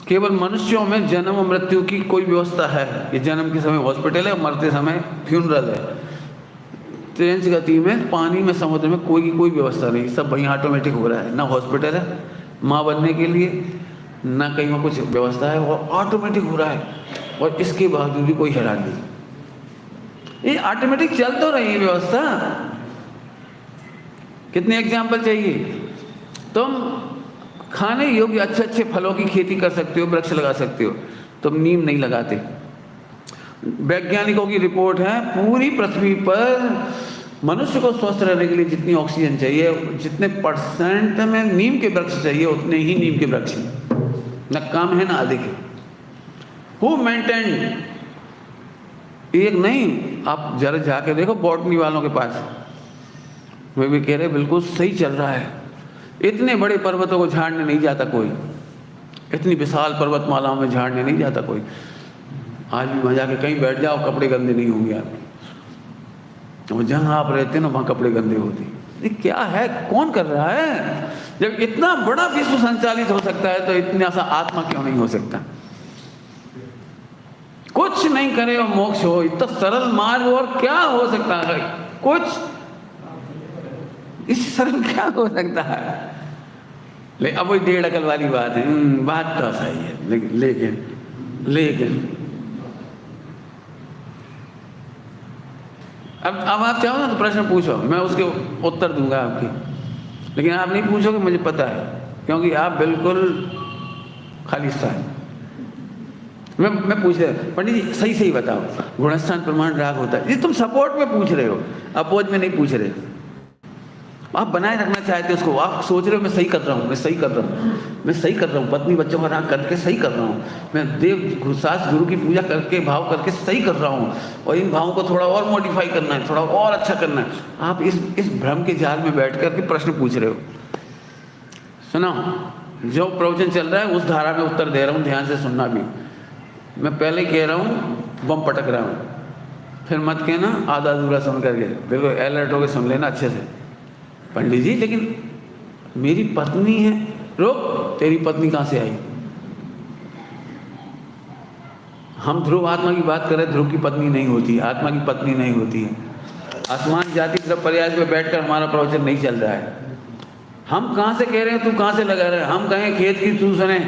केवल मनुष्यों में जन्म और मृत्यु की कोई व्यवस्था है, ये जन्म के समय हॉस्पिटल है, मरते समय फ्यूनरल है। तेज गति में पानी में समुद्र में कोई व्यवस्था नहीं, सब वहीं ऑटोमेटिक हो रहा है, ना हॉस्पिटल है माँ बनने के लिए, ना कहीं में कुछ व्यवस्था है, वो ऑटोमेटिक हो रहा है, और इसके बावजूद भी कोई हैरान नहीं। ये ऑटोमेटिक चल तो रही है व्यवस्था। कितने एग्जाम्पल चाहिए? तुम खाने योग्य अच्छे अच्छे फलों की खेती कर सकते हो, वृक्ष लगा सकते हो, तुम नीम नहीं लगाते। वैज्ञानिकों की रिपोर्ट है पूरी पृथ्वी पर मनुष्य को स्वस्थ रहने के लिए जितनी ऑक्सीजन चाहिए, जितने परसेंट में नीम के वृक्ष चाहिए, उतने ही नीम के वृक्ष न कम है ना अधिक है। Who maintain? एक नहीं, आप जरा जाके देखो बॉटनी वालों के पास, वे भी कह रहे बिल्कुल सही चल रहा है। इतने बड़े पर्वतों को झाड़ने नहीं जाता कोई, इतनी विशाल पर्वतमालाओं में झाड़ने नहीं जाता कोई। आज भी वहाँ जाके कहीं बैठ जाओ, कपड़े गंदे नहीं होंगे आपके, और जहाँ आप रहते हैं ना वहाँ कपड़े गंदे होते। ये क्या है, कौन कर रहा है? जब इतना बड़ा विश्व संचालित हो सकता है तो इतना सा आत्मा क्यों नहीं हो सकता? कुछ नहीं करे और मोक्ष हो, इतना सरल मार्ग और क्या हो सकता है? कुछ इससे सरल क्या हो सकता है? लेकिन अब वही 1.5 अकल वाली बात है। बात तो सही है, लेकिन अब आप चाहो ना तो प्रश्न पूछो, मैं उसके उत्तर दूंगा आपकी, लेकिन आप नहीं पूछोगे, मुझे पता है, क्योंकि आप बिल्कुल खालिस्ता है। मैं पूछ रहा हूँ पंडित जी सही बताओ, गुणस्थान प्रमाण राग होता है? ये तुम सपोर्ट में पूछ रहे हो, अपोज में नहीं पूछ रहे। आप बनाए रखना चाहते हो उसको, आप सोच रहे हो मैं सही कर रहा हूँ, मैं सही कर रहा हूँ, पत्नी बच्चों का राग करके सही कर रहा हूँ, मैं देव सास गुरु की पूजा करके भाव करके सही कर रहा हूँ, और इन भावों को थोड़ा और मॉडिफाई करना है, थोड़ा और अच्छा करना है। आप इस भ्रम के जाल में बैठ करके प्रश्न पूछ रहे हो। सुनो, जो प्रवचन चल रहा है उस धारा में उत्तर दे रहा हूँ, ध्यान से सुनना भी। मैं पहले कह रहा हूँ बम पटक रहा हूँ, फिर मत कहना आधा अधूरा सुन करके, बिल्कुल अलर्ट होकर सुन लेना अच्छे से। पंडित जी लेकिन मेरी पत्नी है। रुक, तेरी पत्नी कहाँ से आई? हम ध्रुव आत्मा की बात कर रहे, ध्रुव की पत्नी नहीं होती, आत्मा की पत्नी नहीं होती है। आसमान जाति तरफ पर्याय पे बैठकर हमारा प्रवचन नहीं चल रहा है। हम कहाँ से कह रहे हैं, तू कहाँ से लगा रहे हैं? हम कहें खेत की, तू सुने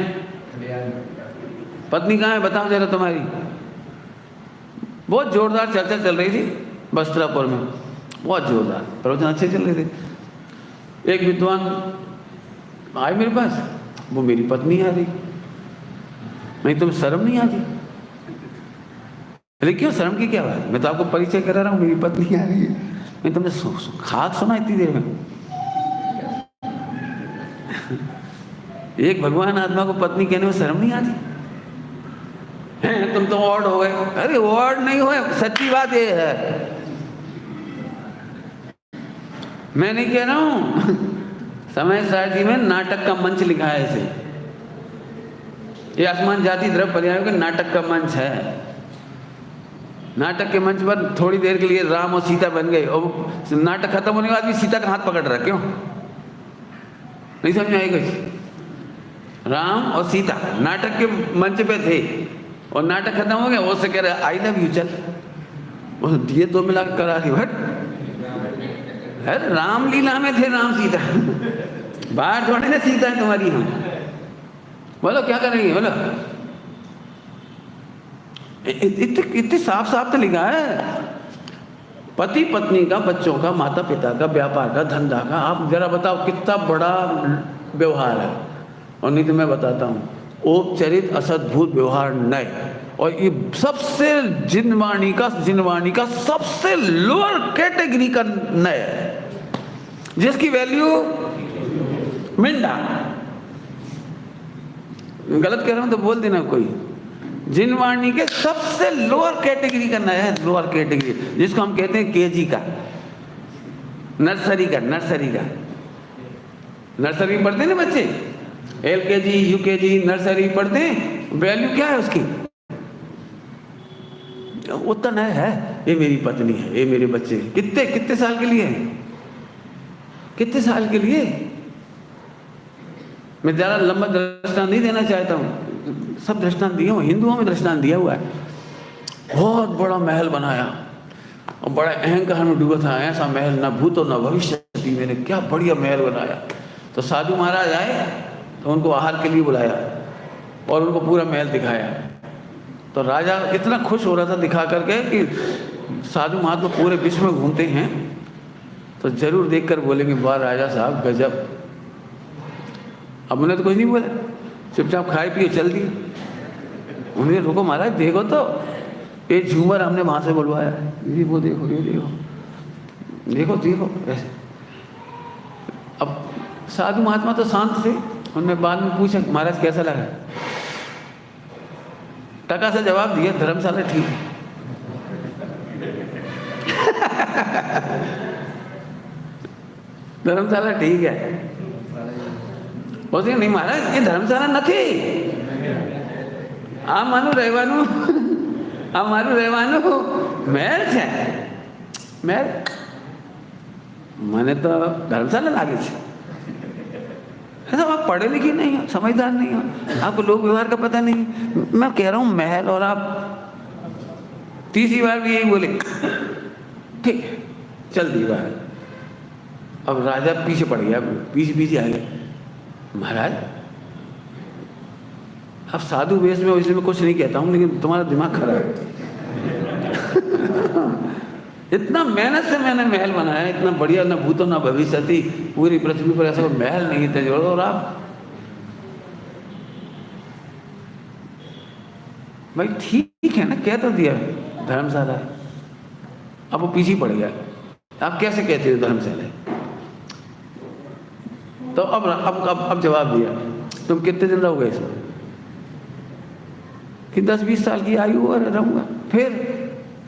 पत्नी कहाँ है बताओ जरा तुम्हारी। बहुत जोरदार चर्चा चल रही थी बस्त्रापुर में, बहुत जोरदार प्रवचन अच्छे चल रहे थे। एक विद्वान आए मेरे पास, वो मेरी पत्नी आ रही। नहीं तुम्हें शर्म नहीं आती? अरे क्यों, शर्म की क्या बात है? मैं तो आपको परिचय करा रहा हूँ, मेरी पत्नी आ रही है। मैं तुमने खाक सुना इतनी देर में? एक भगवान आत्मा को पत्नी कहने में शर्म नहीं आती? हैं तुम तो ऑड हो गए। अरे ऑड नहीं हुए, सच्ची बात ये है, मैं नहीं कह रहा हूं। समय सारथी में नाटक का मंच लिखा है इसे, ये आसमान जाति द्रव्य पर्यायों के नाटक का मंच है। नाटक के मंच पर थोड़ी देर के लिए राम और सीता बन गए, और नाटक खत्म होने के बाद भी सीता का हाथ पकड़ रहा, क्यों? नहीं समझ में आई कुछ? राम और सीता नाटक के मंच पे थे, और नाटक खत्म हो गया, वो से कह रहे आई लव यू, चल ये दो मिला करा रही। हट, अरे रामलीला में थे राम सीता, बाहर थोड़ी ना सीता है तुम्हारी। हम बोलो क्या करेंगे, बोलो। इतने साफ साफ तो लिखा है, पति पत्नी का, बच्चों का, माता पिता का, व्यापार का, धंधा का। आप जरा बताओ कितना बड़ा व्यवहार है। और नहीं तो मैं बताता हूँ, औपचारिक असद्भुत व्यवहार नए, और ये सबसे जिनवाणी का सबसे लोअर कैटेगरी का नए है, जिसकी वैल्यू मिंडा। गलत कह रहा हूं तो बोल देना कोई। जिनवाणी के सबसे लोअर कैटेगरी का नया है, लोअर कैटेगरी, जिसको हम कहते हैं केजी का, नर्सरी का। नर्सरी पढ़ते हैं ना बच्चे, LKG UKG नर्सरी पढ़ते हैं। वैल्यू क्या है उसकी? उतना नया है। ये मेरी पत्नी है, ये मेरे बच्चे। कितने साल के लिए? कितने साल के लिए? मैं ज़्यादा लंबा दृष्टांत नहीं देना चाहता हूँ, सब दृष्टांत दिए हूँ, हिंदुओं में दृष्टांत दिया हुआ है। बहुत बड़ा महल बनाया और बड़ा अहंकार में डूबा था, ऐसा महल न भूतो न भविष्य, मैंने क्या बढ़िया महल बनाया। तो साधु महाराज आए तो उनको आहार के लिए बुलाया और उनको पूरा महल दिखाया। तो राजा इतना खुश हो रहा था दिखा करके कि साधु महात्मा पूरे विश्व में घूमते हैं तो जरूर देखकर बोलेंगे वाह राजा साहब गजब। अब उन्हें तो कुछ नहीं बोला, चुपचाप खाए पिए चल दिए। उन्हें रुको महाराज देखो तो ये झूमर हमने वहाँ से बुलवाया है, ये वो देखो, ये देखो देखो देखो ऐसे। अब साधु महात्मा तो शांत थे, उनने बाद में पूछा महाराज कैसा लगा? टका से जवाब दिया धर्मशाला ठीक है। धर्मशाला ठीक है। बोलते नहीं महाराज ये धर्मशाला નથી, આ મારું રહેવાનું મહેલ છે। મહેલ મને તો धर्मशाला लागे छे। ऐसा आप पढ़े लिखे नहीं हो, समझदार नहीं हो, आपको लोक व्यवहार का पता नहीं। मैं कह रहा हूँ महल, और आप तीसरी बार भी यही बोले ठीक है चल दी बाहर। अब राजा पीछे पड़ गया, पीछे आ गया। महाराज अब साधु वेश में इसलिए मैं कुछ नहीं कहता हूँ, लेकिन तुम्हारा दिमाग खराब है। इतना मेहनत से मैंने महल बनाया, इतना बढ़िया, ना भूतो ना भविष्यति, पूरी पृथ्वी पर ऐसा कोई महल नहीं था। और आप भाई ठीक है ना, कह तो दिया धर्मशाला है। अब वो पीछे पड़ गया, आप कैसे कहते हो धर्मशाला? तो अब जवाब दिया तुम कितने दिन रहोगे इसमें? कि 10-20 साल की आयु और रहूँगा, फिर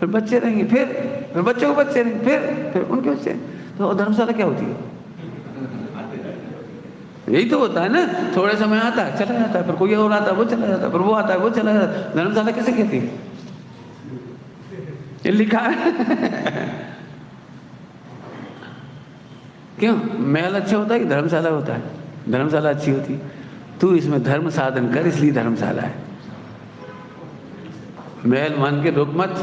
बच्चे रहेंगे, फिर बच्चों के बच्चे रहेंगे, फिर उनके बच्चे। तो धर्मशाला क्या होती है? यही तो होता है ना, थोड़े समय आता है चला जाता है, फिर कोई और आता है वो चला जाता है, फिर वो आता है वो चला जाता है। धर्मशाला कैसे कहती है? ये लिखा है। क्यों? महल अच्छा होता है कि धर्मशाला होता है? धर्मशाला अच्छी होती है। तू इसमें धर्म साधन कर, इसलिए धर्मशाला है। महल मान के रुक मत।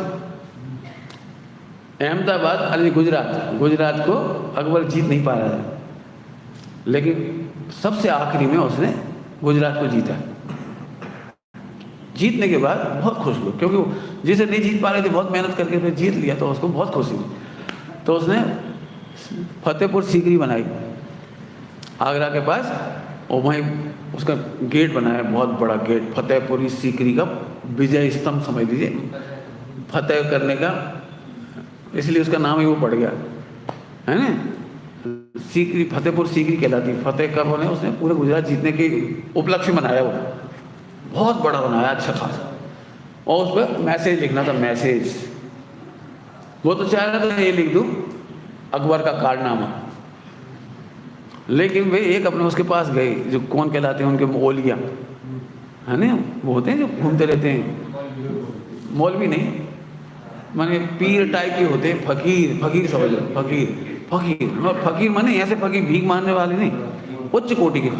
अहमदाबाद अरे गुजरात को अकबर जीत नहीं पा रहा था, लेकिन सबसे आखिरी में उसने गुजरात को जीता। जीतने के बाद बहुत खुश हुए, क्योंकि वो जिसे नहीं जीत पा रहे थे बहुत मेहनत करके फिर जीत लिया, तो उसको बहुत खुशी हुई। तो उसने फतेहपुर सीकरी बनाई आगरा के पास, और वहीं उसका गेट बनाया, बहुत बड़ा गेट, फतेहपुरी सीकरी का विजय स्तंभ समझ लीजिए, फतेह करने का, इसलिए उसका नाम ही वो पड़ गया है ना। सीकरी, फतेहपुर सीकरी कहलाती है। फतेह कब होने, उसने पूरे गुजरात जीतने के उपलक्ष्य बनाया, वो बहुत बड़ा बनाया, अच्छा खासा। और उस पर मैसेज लिखना था, मैसेज। वो तो चाह रहा था ये लिख दूं अकबर का कारनामा, लेकिन वे एक अपने उसके पास गए, जो कौन कहलाते हैं उनके मौलिया है ना, वो होते हैं जो घूमते रहते हैं, मौलवी नहीं माने पीर टाइप के होते हैं, फकीर समझ लो, फकीर माने ऐसे फकीर भीख मांगने वाले नहीं, उच्च कोटि के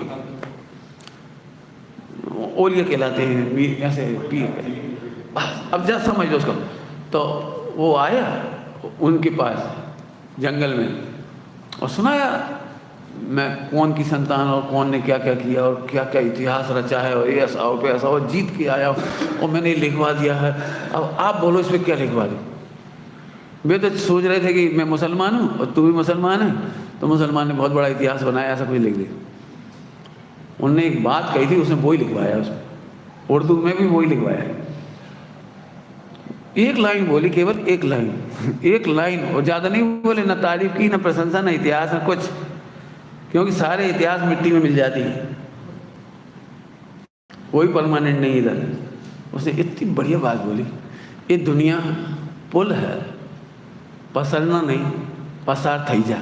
ओलिया कहलाते हैं, ऐसे पीर। अब जा समझ लो उसको। तो वो आया उनके पास जंगल में और सुनाया मैं कौन की संतान और कौन ने क्या क्या किया और क्या क्या इतिहास रचा है, और ये ऐसा हो पे ऐसा हो, जीत के आया और मैंने लिखवा दिया है। अब आप बोलो इसमें क्या लिखवा दूँ? वे तो सोच रहे थे कि मैं मुसलमान हूँ और तू भी मुसलमान है, तो मुसलमान ने बहुत बड़ा इतिहास बनाया, ऐसा कुछ लिख दिया। उनने एक बात कही थी, उसने वही लिखवाया, उसमें उर्दू में भी वही लिखवाया। एक लाइन बोली, केवल एक लाइन, और ज़्यादा नहीं बोले, ना तारीफ की, ना प्रशंसा, ना इतिहास, ना कुछ, क्योंकि सारे इतिहास मिट्टी में मिल जाती है, कोई परमानेंट नहीं इधर। उसने इतनी बढ़िया बात बोली, ये दुनिया पुल है, पसरना नहीं, पसार थई जा।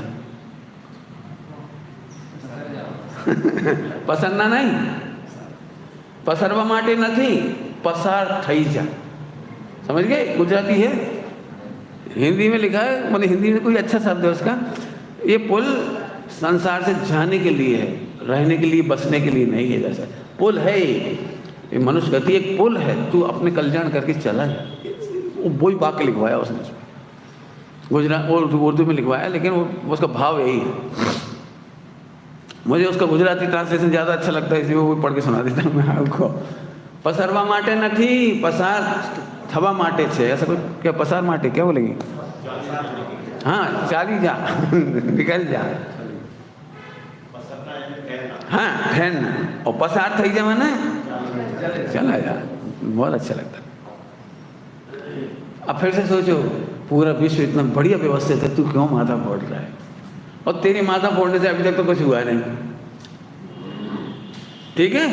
पसरना नहीं, पसरवा माटे नहीं, पसार थई जा। समझ गए? गुजराती है, हिंदी में लिखा है, मतलब हिंदी में कोई अच्छा शब्द है उसका। ये पुल संसार से जाने के लिए है, रहने के लिए, बसने के लिए नहीं है। जैसा पुल है ये मनुष्य गति एक पुल है, तू अपने कल्याण करके चला जा। वही वाक्य लिखवाया उसने, गुजरात उर्दू में लिखवाया, लेकिन वो उसका भाव यही है। मुझे उसका गुजराती ट्रांसलेशन ज़्यादा अच्छा लगता है, इसलिए वो पढ़ के सुना देता हूँ मैं आपको। पसरवा माटे नहीं, पसार थवा माटे छे, ऐसा कुछ। क्या पसार माटे क्या बोलेंगे? हाँ, चाली जा, निकल जा। हाँ, फैन, और पसार थई जा मैंने चला जा, बहुत अच्छा लगता। अब फिर से सोचो, पूरा विश्व इतना बढ़िया व्यवस्थित है, तू क्यों माथा फोड़ रहा है? और तेरी माथा फोड़ने से अभी तक तो कुछ हुआ नहीं, ठीक है?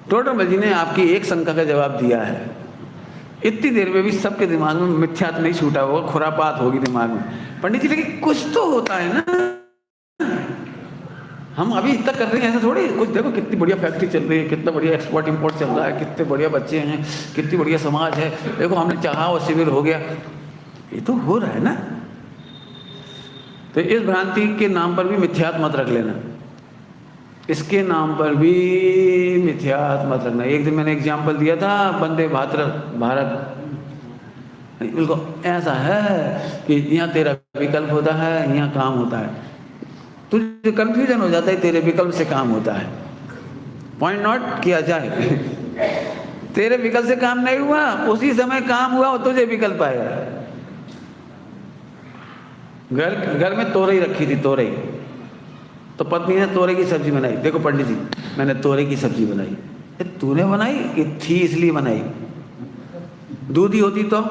टोटल जी ने आपकी एक शंका का जवाब दिया है। इतनी देर में भी सबके दिमाग में मिथ्यात नहीं छूटा होगा, खुरापात होगी दिमाग में। पंडित जी लेकिन कुछ तो होता है ना, हम अभी इतना कर रहे हैं, ऐसा थोड़ी कुछ। देखो कितनी बढ़िया फैक्ट्री चल रही है, कितना बढ़िया एक्सपोर्ट इंपोर्ट चल रहा है, कितने बढ़िया बच्चे हैं, कितनी बढ़िया समाज है। देखो हमने चाहा और शिविर हो गया, ये तो हो रहा है ना। तो इस भ्रांति के नाम पर भी मिथ्यात मत रख लेना, इसके नाम पर भी मिथ्यात मत रखना। एक दिन मैंने एग्जाम्पल दिया था, वंदे भारत, बिल्कुल ऐसा है कि यहाँ तेरा विकल्प होता है, यहाँ काम होता है। तुझे कंफ्यूजन हो जाता है, तेरे विकल्प से काम होता है। पॉइंट नोट किया जाए, तेरे विकल्प से काम नहीं हुआ, उसी समय काम हुआ और तुझे विकल्प आया। घर में तोरई रखी थी, तोरई, तो पत्नी ने तोरई की सब्जी बनाई। देखो पंडित जी, मैंने तोरई की सब्जी बनाई। तूने बनाई कि थी इसलिए बनाई? दूधी होती तो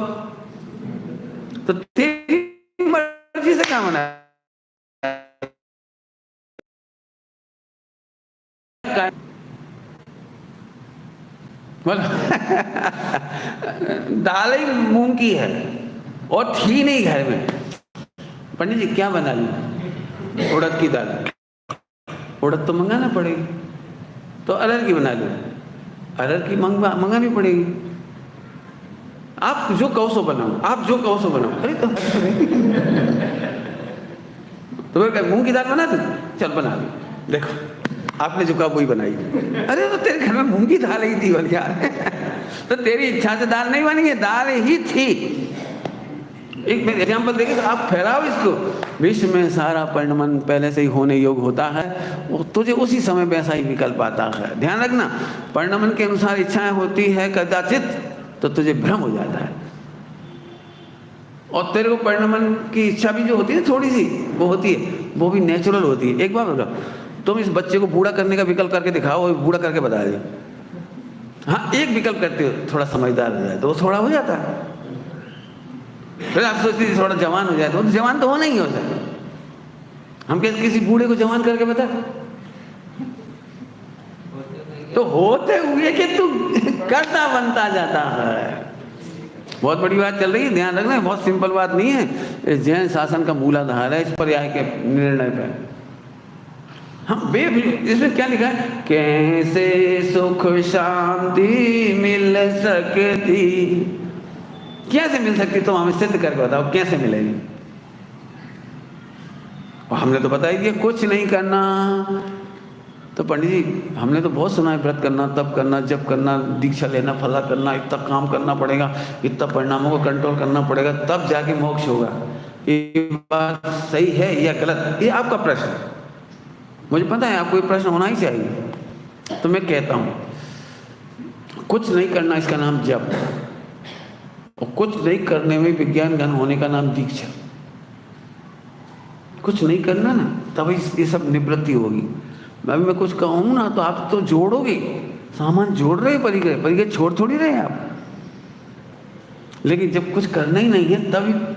तेरी मर्जी से काम बनाया। दाल ही मूंग की है और थी नहीं घर में। पंडित जी क्या बना ली? उड़द की दाल। उड़द तो मंगाना पड़ेगी, तो अरहर की बना लो। अरहर की मंगानी पड़ेगी। आप जो कहो सो बनाओ, आप जो कहो सो बनाओ। अरे तो फिर मूंग की दाल बना दो, चल बना दी, देखो आपने जो कहा वही बनाई। अरे तो तेरे घर में मूंग की दाल ही थी बोल यार। तो तेरी इच्छा से दाल नहीं बनी है, दाल ही थी। एक एग्जाम्पल देखिए, तो आप फैलाओ इसको। विश्व में सारा परिणमन पहले से ही होने योग्य होता है, वो तुझे उसी समय वैसा ही विकल्प आता है। ध्यान रखना, परिणमन के अनुसार इच्छाएं होती है कदाचित, तो तुझे भ्रम हो जाता है। और तेरे को परिणमन की इच्छा भी जो होती है थोड़ी सी, वो होती है, वो भी नेचुरल होती है। एक बार बताओ, तुम इस बच्चे को बूढ़ा करने का विकल्प करके दिखाओ, वो बूढ़ा करके बता दे। हाँ, एक विकल्प करते हो, थोड़ा समझदार हो जाए तो वो थोड़ा हो जाता है। फिर आप सोचते हैं थोड़ा जवान हो जाए तो जवान तो होना ही होता है। हम क्या किसी बूढ़े को जवान करके बता, तो होते हुए कि तू करता बनता जाता है। बहुत बड़ी बात चल रही है, ध्यान रखना, बहुत सिंपल बात नहीं है। जैन शासन का मूलाधार है इस पर्याय के निर्णय पर। हम इसमें क्या लिखा है, कैसे सुख शांति मिल सकती, कैसे मिल सकती, तो हमें सिद्ध करके बताओ कैसे मिलेगी। और हमने तो बता ही दिया, कुछ नहीं करना। तो पंडित जी हमने तो बहुत सुना है, व्रत करना, तप करना, जप करना, दीक्षा लेना, फला करना, इतना काम करना पड़ेगा, इतना परिणामों को कंट्रोल करना पड़ेगा, तब जाके मोक्ष होगा। ये बात सही है या गलत, ये आपका प्रश्न। मुझे पता है आपको ये प्रश्न होना ही चाहिए। तो मैं कहता हूँ, कुछ नहीं करना इसका नाम जप, और कुछ नहीं करने में विज्ञान घन होने का नाम दीक्षा। कुछ नहीं करना ना, तभी ये सब निवृत्ति होगी। अभी मैं कुछ कहूँ ना तो आप तो जोड़ोगे, सामान जोड़ रहे परिग्रह, परिग्रह छोड़ थोड़ी रहे आप। लेकिन जब कुछ करना ही नहीं है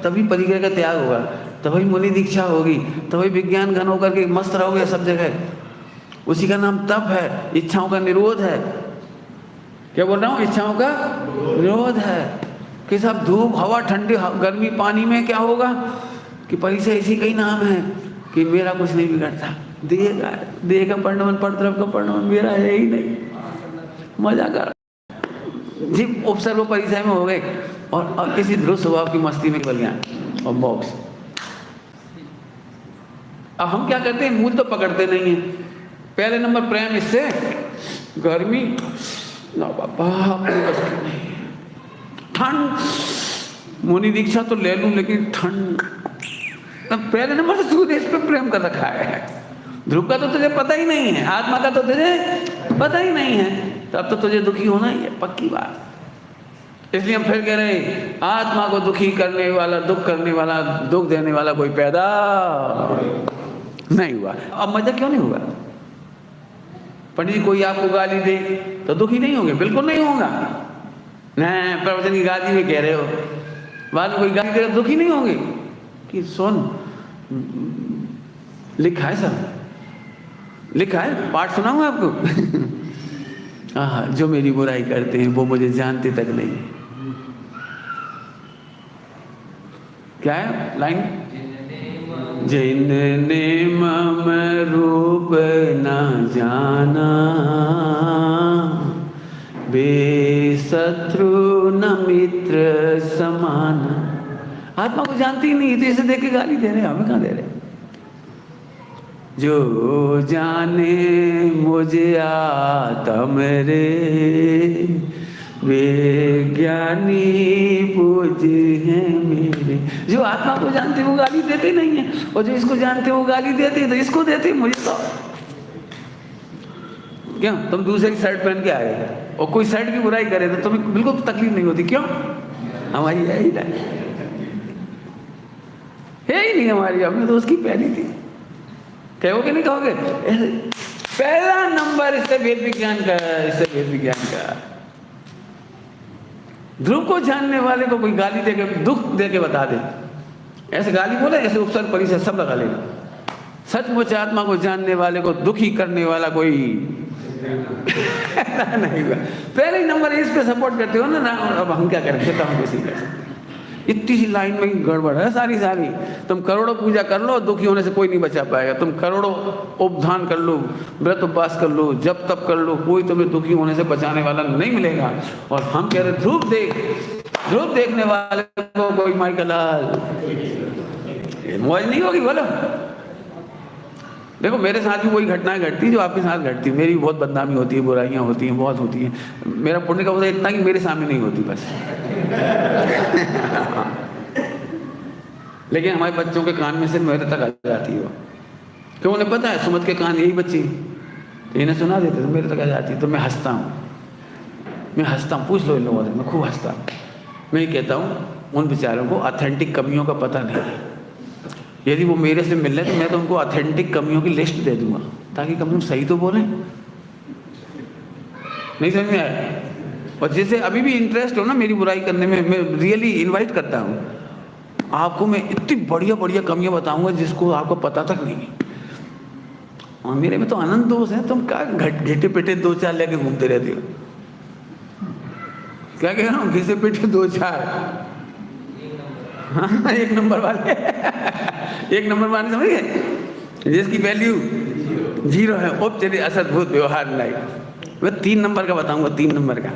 तभी परिग्रह का त्याग होगा, तभी मुनि दीक्षा होगी, तभी विज्ञान घन होकर के मस्त रहोगे सब जगह। उसी का नाम तप है, इच्छाओं का निरोध है। क्या बोल रहा हूँ, इच्छाओं का निरोध है। कि सब धूप हवा ठंडी गर्मी पानी में क्या होगा कि परिचय इसी का ही नाम है कि मेरा कुछ नहीं बिगड़ता। देह का परिणमन, परद्रव्य का परिणमन मेरा है ही नहीं। मजा कर जी, उपसर्ग परिचय में हो गए और किसी ध्रुव स्वभाव की मस्ती में बल गया और मोक्ष। अब हम क्या करते हैं, मूल तो पकड़ते नहीं है। पहले नंबर प्रेम, इससे गर्मी ना बाबा, ठंड, मुनि दीक्षा तो ले लूं लेकिन ठंड। पहले नंबर तो तूने इस पे प्रेम कर रखा है। ध्रुव का तो तुझे पता ही नहीं है, आत्मा का तो तुझे पता ही नहीं है, तब तो तुझे दुखी होना ही है, पक्की बात। इसलिए हम फिर कह रहे हैं, आत्मा को दुखी करने वाला, दुख करने वाला, दुख देने वाला कोई पैदा नहीं हुआ। अब मजा क्यों नहीं हुआ? पंडित जी कोई आपको गाली दे तो दुखी नहीं होंगे? बिल्कुल नहीं होगा। नहीं, प्रवचन की गाली में कह रहे हो, बाद में कोई गाली दे तो दुखी नहीं होंगे कि सुन, लिखा है सर, लिखा है, पाठ सुनाऊंगा आपको। हाँ, जो मेरी बुराई करते हैं वो मुझे जानते तक नहीं। क्या है लाइन? जिनने मम रूप न जाना, बे शत्रु न मित्र समाना। आत्मा को जानती ही नहीं, तो इसे देख के गाली दे रहे हैं, हमें कहाँ दे रहे? जो जाने मुझे आत्म रे, वे ज्ञानी पूज हैं मेरे। जो आत्मा को जानते वो गाली देते नहीं है, और जो इसको जानते वो गाली देते, तो इसको देते, मुझे तो क्यों? तुम दूसरी शर्ट पहन के आए और कोई शर्ट की बुराई करे तो तुम्हें बिल्कुल तकलीफ नहीं होती, क्यों? हमारी है ही नहीं हमारी, हमने तो उसकी पहनी थी। कहोगे नहीं कहोगे? पहला नंबर इससे वेद विज्ञान का, इससे वेद विज्ञान का। ध्रुव को जानने वाले को कोई गाली देके, दुख देके बता दे, ऐसे गाली बोले, ऐसे उपसर्ग परिचय सब लगा लेना। सचमुच आत्मा को जानने वाले को दुखी करने वाला कोई नहीं हुआ। पहले ही नंबर इस पे सपोर्ट करते हो ना। अब हम क्या करें, तो हम कैसे कर सकते? इतनी सी लाइन में गड़बड़ है सारी। तुम करोड़ों पूजा कर लो, दुखी होने से कोई नहीं बचा पाएगा। तुम करोड़ों उपधान कर लो, व्रत उपवास कर लो, जप तप कर लो, कोई तुम्हें दुखी होने से बचाने वाला नहीं मिलेगा। और हम कह रहे ध्रुव देख, ध्रुव देखने वाले को कोई माई का लाल, मौज नहीं होगी बोलो। देखो मेरे साथ भी वही घटनाएं घटती जो आपके साथ घटती। मेरी बहुत बदनामी होती है, बुराइयां होती हैं, बहुत होती हैं। मेरा पुण्य का होता है इतना कि मेरे सामने नहीं होती बस। लेकिन हमारे बच्चों के कान में से मेरे तक आ जाती है, क्यों उन्हें पता है सुमत के कान यही बच्ची, तो इन्हें सुना देते तो मेरे तक आ जाती है। तो मैं हंसता हूँ, पूछ लो इन लोगों से, मैं खूब हंसता हूँ। मैं ये कहता हूँ उन बेचारों को ऑथेंटिक कमियों का पता नहीं है। यदि वो मेरे से मिल रहे तो मैं तो उनको ऑथेंटिक कमियों की लिस्ट दे दूंगा, ताकि कम से कम सही तो बोलें। नहीं समझ में आया? और जिसे अभी भी इंटरेस्ट हो ना मेरी बुराई करने में, मैं रियली इनवाइट करता हूँ। आपको मैं इतनी बढ़िया बढ़िया कमियां बताऊंगा जिसको आपको पता तक नहीं है। और मेरे में तो अनंत दोष है, तुम क्या घिटे पिटे 2-4 लेके घूमते रहते हो? क्या कह रहा हूँ? घिसे पिटे 2-4, हाँ, 1 नंबर वाले। 1 नंबर वाले समझ गए, जिसकी वैल्यू 0 है। उपचर्य असद्भुत व्यवहार लाइक। मैं 3 नंबर का बताऊंगा, 3 नंबर का,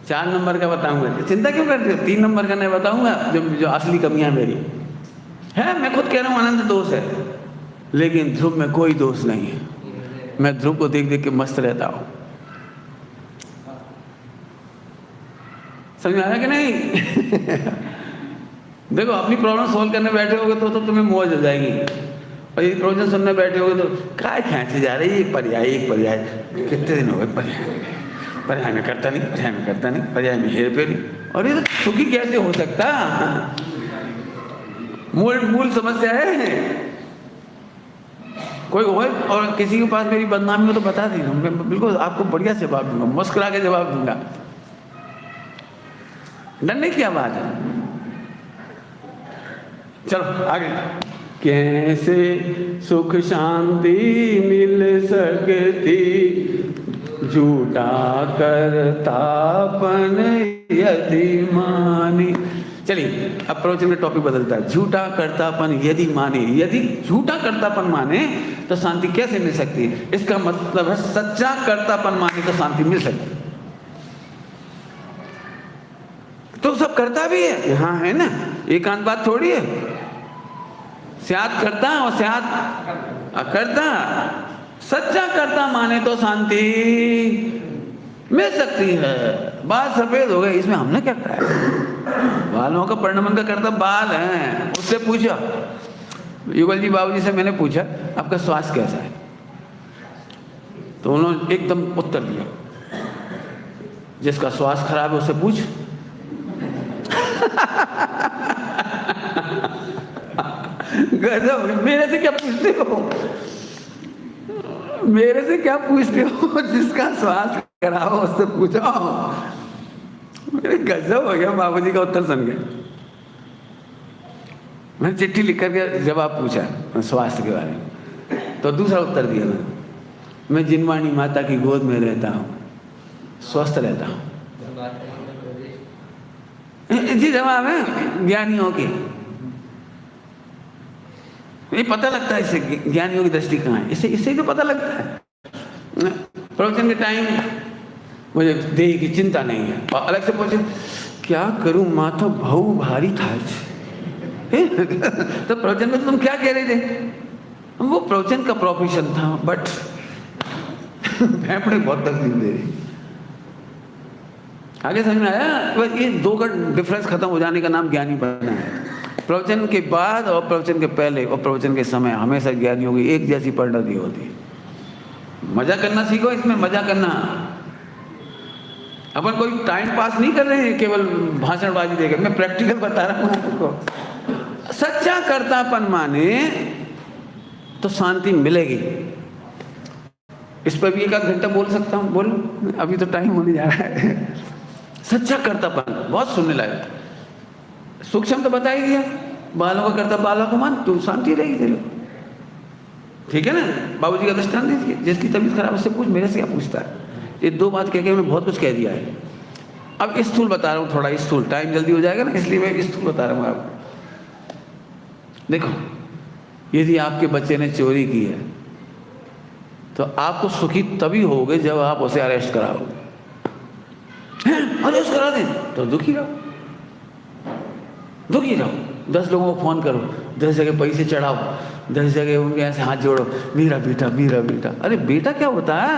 4 नंबर का बताऊंगा। चिंता क्यों करते हो? 3 नंबर का नहीं बताऊंगा, जो असली कमियां मेरी है। मैं खुद कह रहा हूँ अनंत दोष है, लेकिन ध्रुव में कोई दोष नहीं है। मैं ध्रुव को देख देख के मस्त रहता हूँ। समझ में आया कि नहीं? देखो अपनी प्रॉब्लम सॉल्व करने बैठे होगे तो तुम्हें मौज हो जाएगी, और ये प्रवचन सुनने बैठे होगे तो काय खेचे जा रही है, एक पर्याय। कितने दिन हो गए पर्याय में करता नहीं, पर्याय में हेर फेरी। और ये तो सुखी कैसे हो सकता? मूल समस्या है। कोई हो और किसी के पास मेरी बदनामी हो तो बता देना, मैं बिल्कुल आपको बढ़िया जवाब दूंगा, मुस्कुरा के जवाब दूंगा। डरने की क्या बात है? चलो आगे। कैसे सुख शांति मिल सकती, झूठा करतापन यदि माने। चलिए अब प्रवचन में टॉपिक बदलता है। झूठा करतापन यदि माने, यदि झूठा करतापन माने तो शांति कैसे मिल सकती है? इसका मतलब है सच्चा करतापन माने तो शांति मिल सकती है। तो सब करता भी है, यहाँ है ना, एकांत बात थोड़ी है। स्यात करता और स्यात अकर्ता। सच्चा करता माने तो शांति मिल सकती है। बाल सफेद हो गए, इसमें हमने क्या करा है? बालों का परिणमन का करता बाल है। उससे पूछा युगल जी बाबूजी से, मैंने पूछा आपका स्वास्थ्य कैसा है, तो उन्होंने एकदम उत्तर दिया, जिसका स्वास्थ्य खराब है उससे पूछ। गजब, मेरे से क्या पूछते हो? जिसका स्वास्थ्य खराब हो उससे पूछो। मेरे गजब हो गया बाबूजी का उत्तर सुन के। मैंने चिट्ठी लिख करके जवाब पूछा स्वास्थ्य के बारे में, तो दूसरा उत्तर दिया मैं जिनवाणी माता की गोद में रहता हूँ, स्वस्थ रहता हूँ। जी जवाब है ज्ञानियों के। ये पता लगता है इससे ज्ञानियों की दृष्टि कहाँ है, इससे तो पता लगता है। प्रवचन के टाइम मुझे देह की चिंता नहीं है, और अलग से पूछे क्या करूं, माथा बहु भारी था। तो प्रवचन में तुम क्या कह रहे थे? वो प्रवचन का प्रोफेशन था, बट फेफड़े बहुत तकलीफ दे रही। आगे समझ में आया? बस ये 2 का डिफरेंस खत्म हो जाने का नाम ज्ञानी बनना है। प्रवचन के बाद और प्रवचन के पहले और प्रवचन के समय हमेशा ज्ञानियों की एक जैसी परिणति होती है। मजा करना सीखो, इसमें मजा करना। अपन कोई टाइम पास नहीं कर रहे हैं केवल भाषणबाजी देकर, मैं प्रैक्टिकल बता रहा हूँ आपको। सच्चा कर्तापन माने तो शांति मिलेगी। इस पर भी 1 घंटा बोल सकता हूँ, बोलो, अभी तो टाइम होने जा रहा है। सच्चा कर्तापन बहुत सुनने लायक। सूक्ष्म तो बता ही दिया, बालों का कर्ता बालों को मान, तू शांति रहेगी तेरे। ठीक है ना? बाबूजी का दृष्टांत दीजिए, जिसकी तबीयत खराब उससे पूछ, मेरे से क्या पूछता है? ये 2 बात कह के मैंने बहुत कुछ कह दिया है। अब स्थूल बता रहा हूँ, थोड़ा स्थूल, टाइम जल्दी हो जाएगा ना, इसलिए मैं स्थूल बता रहा हूँ आपको। देखो, यदि आपके बच्चे ने चोरी की है तो आपको सुखी तभी होगे जब आप उसे अरेस्ट कराओगे। अरेस्ट करा दें तो दुखी रहो। दुखी रहो, 10 लोगों को फ़ोन करो, 10 जगह पैसे चढ़ाओ, 10 जगह उनके ऐसे हाथ जोड़ो, मेरा बेटा मेरा बेटा। अरे बेटा क्या होता है?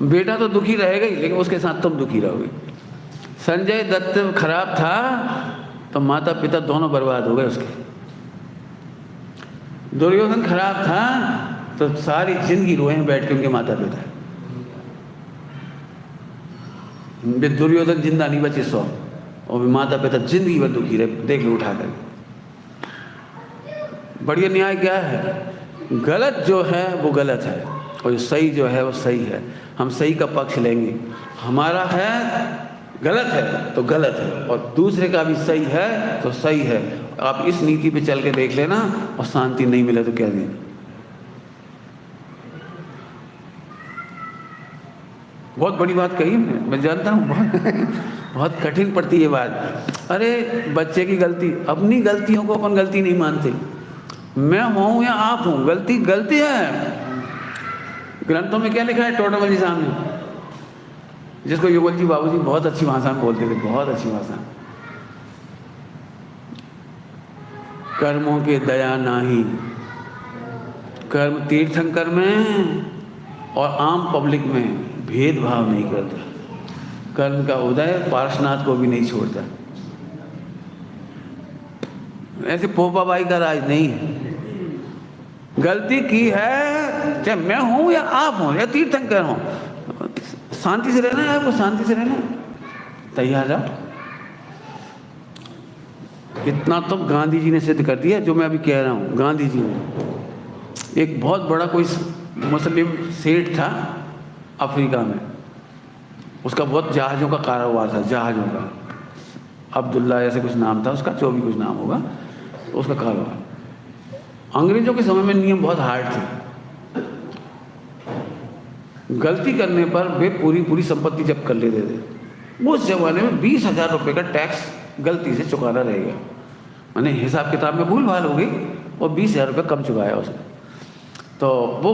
बेटा तो दुखी रहेगा ही, लेकिन उसके साथ तुम दुखी रहोगे। संजय दत्त खराब था तो माता पिता दोनों बर्बाद हो गए उसके। दुर्योधन खराब था तो सारी जिंदगी रोए हैं बैठ के उनके माता पिता। दुर्योधन जिंदा नहीं बचे 100, और माता पिता जिंदगी भर दुखी रहे। देख लो उठा कर। बढ़िया न्याय क्या है? गलत जो है वो गलत है, और जो सही जो है वो सही है। हम सही का पक्ष लेंगे। हमारा है गलत है तो गलत है, और दूसरे का भी सही है तो सही है। आप इस नीति पे चल के देख लेना, और शांति नहीं मिले तो क्या देना। बहुत बड़ी बात कही मैं जानता हूँ, बहुत कठिन पड़ती है बात। अरे बच्चे की गलती, अपनी गलतियों को अपन गलती नहीं मानते। मैं हूँ या आप हूँ, गलती गलती है। ग्रंथों में क्या लिखा है टोटमल जी सामने, जिसको युगल जी बाबूजी बहुत अच्छी भाषा में बोलते थे, बहुत अच्छी भाषा। कर्मों के दया नाही, कर्म तीर्थंकर में और आम पब्लिक में भेदभाव नहीं करता। कर्म का उदय पार्श्वनाथ को भी नहीं छोड़ता। ऐसे पोपाबाई का राज नहीं है। गलती की है, चाहे मैं हूं या आप हूं या तीर्थंकर हूं, शांति से रहना है आपको, शांति से रहना तैयार रहो। इतना तो गांधी जी ने सिद्ध कर दिया जो मैं अभी कह रहा हूं। गांधी जी ने, एक बहुत बड़ा कोई मुस्लिम सेठ था अफ्रीका में, उसका बहुत जहाज़ों का कारोबार था, जहाज़ों का। अब्दुल्ला ऐसे कुछ नाम था उसका, जो भी कुछ नाम होगा, उसका कारोबार। अंग्रेजों के समय में नियम बहुत हार्ड थे। गलती करने पर वे पूरी संपत्ति जब्त कर लेते थे। उस जमाने में 20,000 रुपये का टैक्स गलती से चुकाना रह गया, मैंने हिसाब किताब में भूल भाल हो गई, और 20,000 रुपये कम चुकाया उसने। तो वो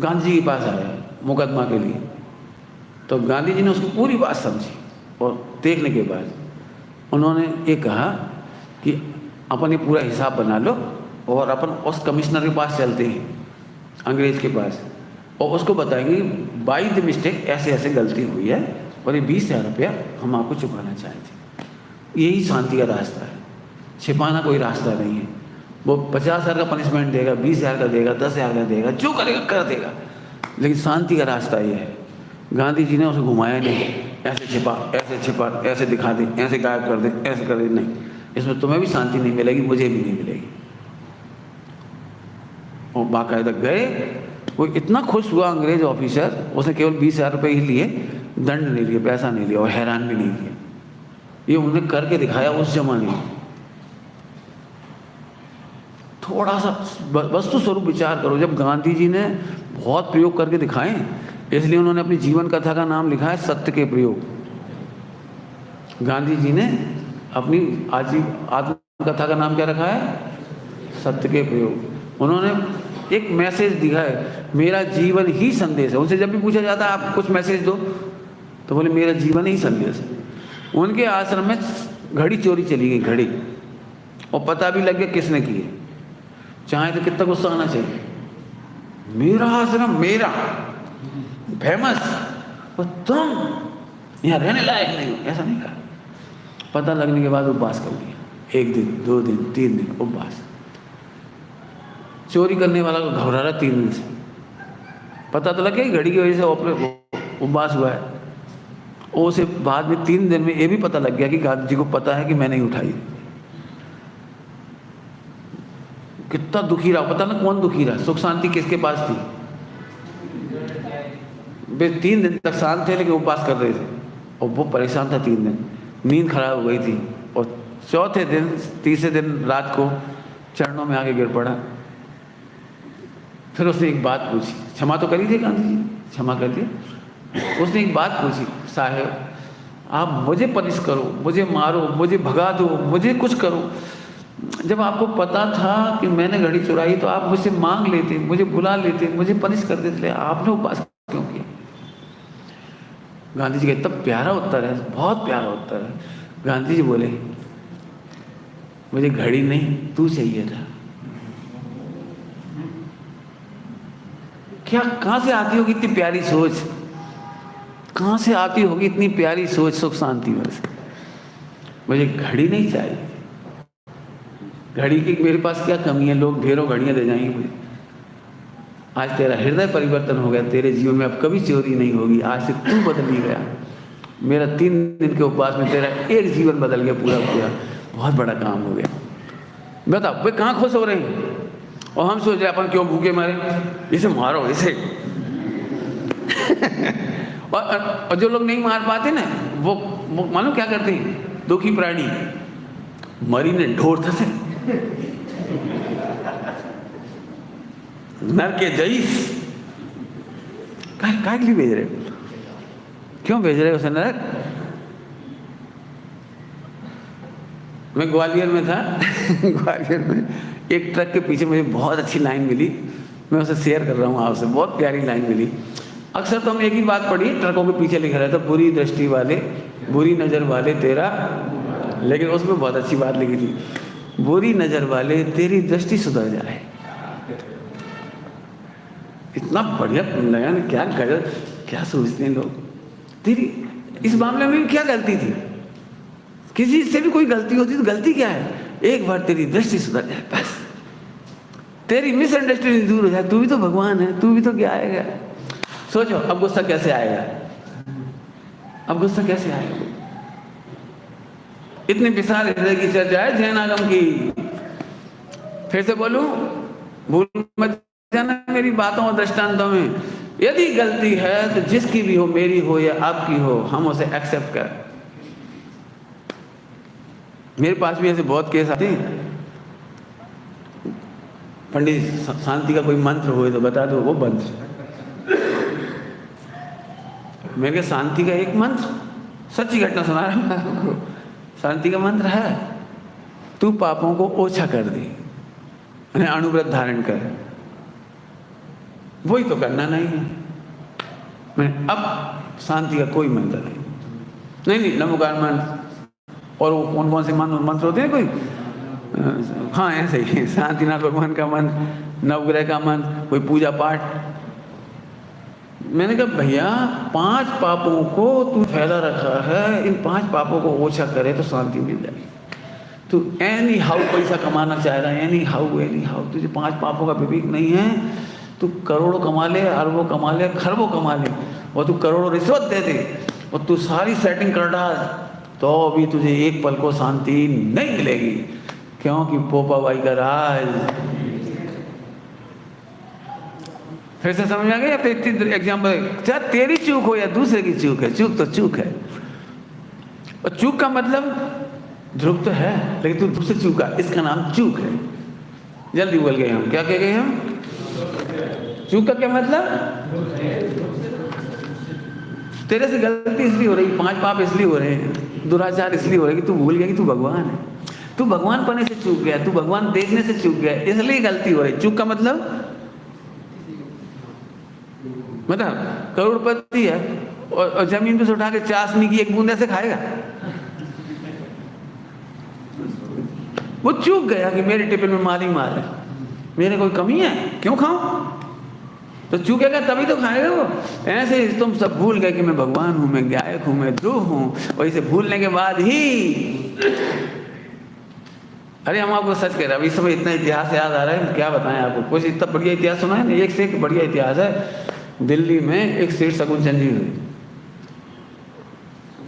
गांधी जी के पास आया मुकदमा के लिए। तो गांधी जी ने उसकी पूरी बात समझी, और देखने के बाद उन्होंने ये कहा कि अपन ये पूरा हिसाब बना लो, और अपन उस कमिश्नर के पास चलते हैं, अंग्रेज के पास, और उसको बताएंगे बाई द मिस्टेक ऐसे ऐसे गलती हुई है, और ये 20,000 रुपया हम आपको चुकाना चाहते। यही शांति का रास्ता है, छिपाना कोई रास्ता नहीं है। वो 50,000 का पनिशमेंट देगा, 20,000 का देगा, 10,000 का देगा, जो करेगा कर देगा, लेकिन शांति का रास्ता ये है। गांधी जी ने उसे घुमाया नहीं, ऐसे छिपा, ऐसे दिखा दे, ऐसे गायब कर दे, ऐसे कर दे, नहीं। इसमें तुम्हें भी शांति नहीं मिलेगी, मुझे भी नहीं मिलेगी। और बाकायदा गए। वो इतना खुश हुआ अंग्रेज ऑफिसर, उसने केवल 20,000 रुपये ही लिए, दंड नहीं लिए, पैसा नहीं लिया, और हैरान भी नहीं किया। ये उन्होंने करके दिखाया उस जमाने में। थोड़ा सा वस्तु स्वरूप विचार करो। जब गांधी जी ने बहुत प्रयोग करके दिखाए, इसलिए उन्होंने अपनी जीवन कथा का नाम लिखा है सत्य के प्रयोग। गांधी जी ने अपनी आत्मकथा का नाम क्या रखा है? सत्य के प्रयोग। उन्होंने एक मैसेज दिया है, मेरा जीवन ही संदेश है। उनसे जब भी पूछा जाता है आप कुछ मैसेज दो, तो बोले मेरा जीवन ही संदेश है। उनके आश्रम में घड़ी चोरी चली गई, घड़ी, और पता भी लग गया किसने की है। चाहे तो कितना गुस्सा आना चाहिए, मेरा आश्रम, मेरा फेमस, और तुम यहाँ रहने लायक नहीं हो, ऐसा नहीं कहा। पता लगने के बाद उपवास कर लिया, 1 दिन 2 दिन 3 दिन उपवास। चोरी करने वाला को घबरा रहा 3 दिन से, पता तो लग गया घड़ी की वजह से उपवास हुआ है। और उसे बाद में 3 दिन में ये भी पता लग गया कि गांधी जी को पता है कि मैंने ही उठाई। कितना दुखी रहा, पता ना कौन दुखी रहा। सुख शांति किसके पास थी? वे 3 दिन तक शांत थे, लेकिन उपवास कर रहे थे, और वो परेशान था 3 दिन। नींद खराब हो गई थी, और चौथे दिन, तीसरे दिन रात को चरणों में आके गिर पड़ा। फिर उसने एक बात पूछी, क्षमा तो करी थी गांधी जी, क्षमा कर दिया। उसने एक बात पूछी, साहब आप मुझे पनिश करो, मुझे मारो, मुझे भगा दो, मुझे कुछ करो, जब आपको पता था कि मैंने घड़ी चुराई तो आप मुझसे मांग लेते, मुझे बुला लेते, मुझे पनिश कर देते, आपने उपवास क्यों किया? गांधी जी का इतना प्यारा उत्तर है, बहुत प्यारा उत्तर है। गांधी जी बोले, मुझे घड़ी नहीं, तू चाहिए था। क्या कहाँ से आती होगी इतनी प्यारी सोच? कहाँ से आती होगी इतनी प्यारी सोच सुख शांति में से? मुझे घड़ी नहीं चाहिए। घड़ी की मेरे पास क्या कमी है? लोग ढेरों घड़ियां दे जाएंगे मुझे। आज तेरा हृदय परिवर्तन हो गया, तेरे जीवन में अब कभी चोरी नहीं होगी। आज से तू बदल ही गया। मेरा 3 दिन के उपवास में तेरा एक जीवन बदल गया पूरा पूरा। बहुत बड़ा काम हो गया। बताओ वे कहाँ खुश हो रहे हैं? और हम सोच रहे अपन क्यों भूखे मरे, इसे मारो इसे। और जो लोग नहीं मार पाते ना, वो मालूम क्या करते हैं? दुखी प्राणी मरी ने ढोर थसे नर के जईस। काय के लिए भेज रहे हो? क्यों भेज रहे हो उसे नरक? मैं ग्वालियर में था। ग्वालियर में एक ट्रक के पीछे मुझे बहुत अच्छी लाइन मिली। मैं उसे शेयर कर रहा हूँ आपसे। बहुत प्यारी लाइन मिली। अक्सर तो हम एक ही बात पढ़ी, ट्रकों के पीछे लिखा रहता बुरी दृष्टि वाले, बुरी नज़र वाले तेरा, लेकिन उसमें बहुत अच्छी बात लिखी थी, बुरी नज़र वाले तेरी दृष्टि सुधर जाए। इतना बढ़िया लगा ना। क्या गजब, क्या सोचते हैं लोग। तेरी इस मामले में क्या गलती थी? किसी से भी कोई गलती होती तो गलती क्या है? एक बार तेरी दृष्टि सुधर जाए, बस तेरी मिसअंडरस्टैंडिंग दूर हो जाए। तू भी तो भगवान है, तू भी तो क्या आएगा। सोचो अब गुस्सा कैसे आएगा? अब गुस्सा कैसे आएगा? इतनी विशाल हृदय की चर्चा है जैन आगम की। फिर से बोलूं, भूल मत जाना मेरी बातों और दृष्टांतों में। यदि गलती है तो जिसकी भी हो, मेरी हो या आपकी हो, हम उसे एक्सेप्ट करें। मेरे पास भी ऐसे बहुत केस आते हैं। पंडित शांति का कोई मंत्र हो तो बता दो। वो मंत्र मेरे के शांति का एक मंत्र, सच्ची घटना सुना रहा हूँ। शांति का मंत्र है, तू पापों को ओछा कर दे, अनुव्रत धारण कर। वही तो करना नहीं है। मैं अब शांति का कोई मंत्र नहीं नमोकार मंत्र। और वो कौन कौन से मंत्र होते हैं? कोई हाँ ऐसे ही शांतिनाथ भगवान का मंत्र, नवग्रह का मंत्र, कोई पूजा पाठ। मैंने कहा भैया 5 पापों को तू फैला रखा है, इन 5 पापों को ओछा करे तो शांति मिल जाएगी। तू एनी हाउ पैसा कमाना चाह रहा है, एनी हाउ तुझे 5 पापों का विवेक नहीं है। तू करोड़ों कमा ले, अरबों कमा ले, खरबों कमा ले, और तू करोड़ों रिश्वत दे दे, और तू सारी सेटिंग कर डाल, तो भी तुझे एक पल को शांति नहीं मिलेगी। क्योंकि पोपा भाई का राज। फिर से समझ आ गया? एग्जाम्पल, चाहे तेरी चूक हो या दूसरे की चूक है, चूक तो चूक है। और चूक का मतलब ध्रुव तो है, लेकिन तू दूसरे चूका, इसका नाम चूक है। जल्दी बोल गए हम। क्या कह गए हम? चूक का क्या मतलब? तेरे से गलती इसलिए हो रही, 5 पाप इसलिए हो रहे हैं, दुराचार इसलिए हो रहे कि तू भूल गया कि तू भगवान है। तू भगवान पने से चूक गया, तू भगवान देखने से चूक गया, इसलिए गलती हो रही। चूक का मतलब करोड़पति है और जमीन पे से उठा के चाशनी की एक बूंद ऐसे खाएगा? वो चूक गया कि मेरे टिफिन में माल ही माल है, मेरे कोई कमी है, क्यों खाऊं? तो चूकेगा तभी तो खाएगा वो। ऐसे तुम सब भूल गए कि मैं भगवान हूं, मैं गायक हूं, मैं ध्रुव हूं, और इसे भूलने के बाद ही अरे हम आपको सच कह रहे हैं, अभी समय इतना इतिहास याद आ रहा है, क्या बताएं आपको। कुछ इतना बढ़िया इतिहास सुना है ना, एक से एक बढ़िया इतिहास है। दिल्ली में एक सेठ शगुन चंद जी हुई,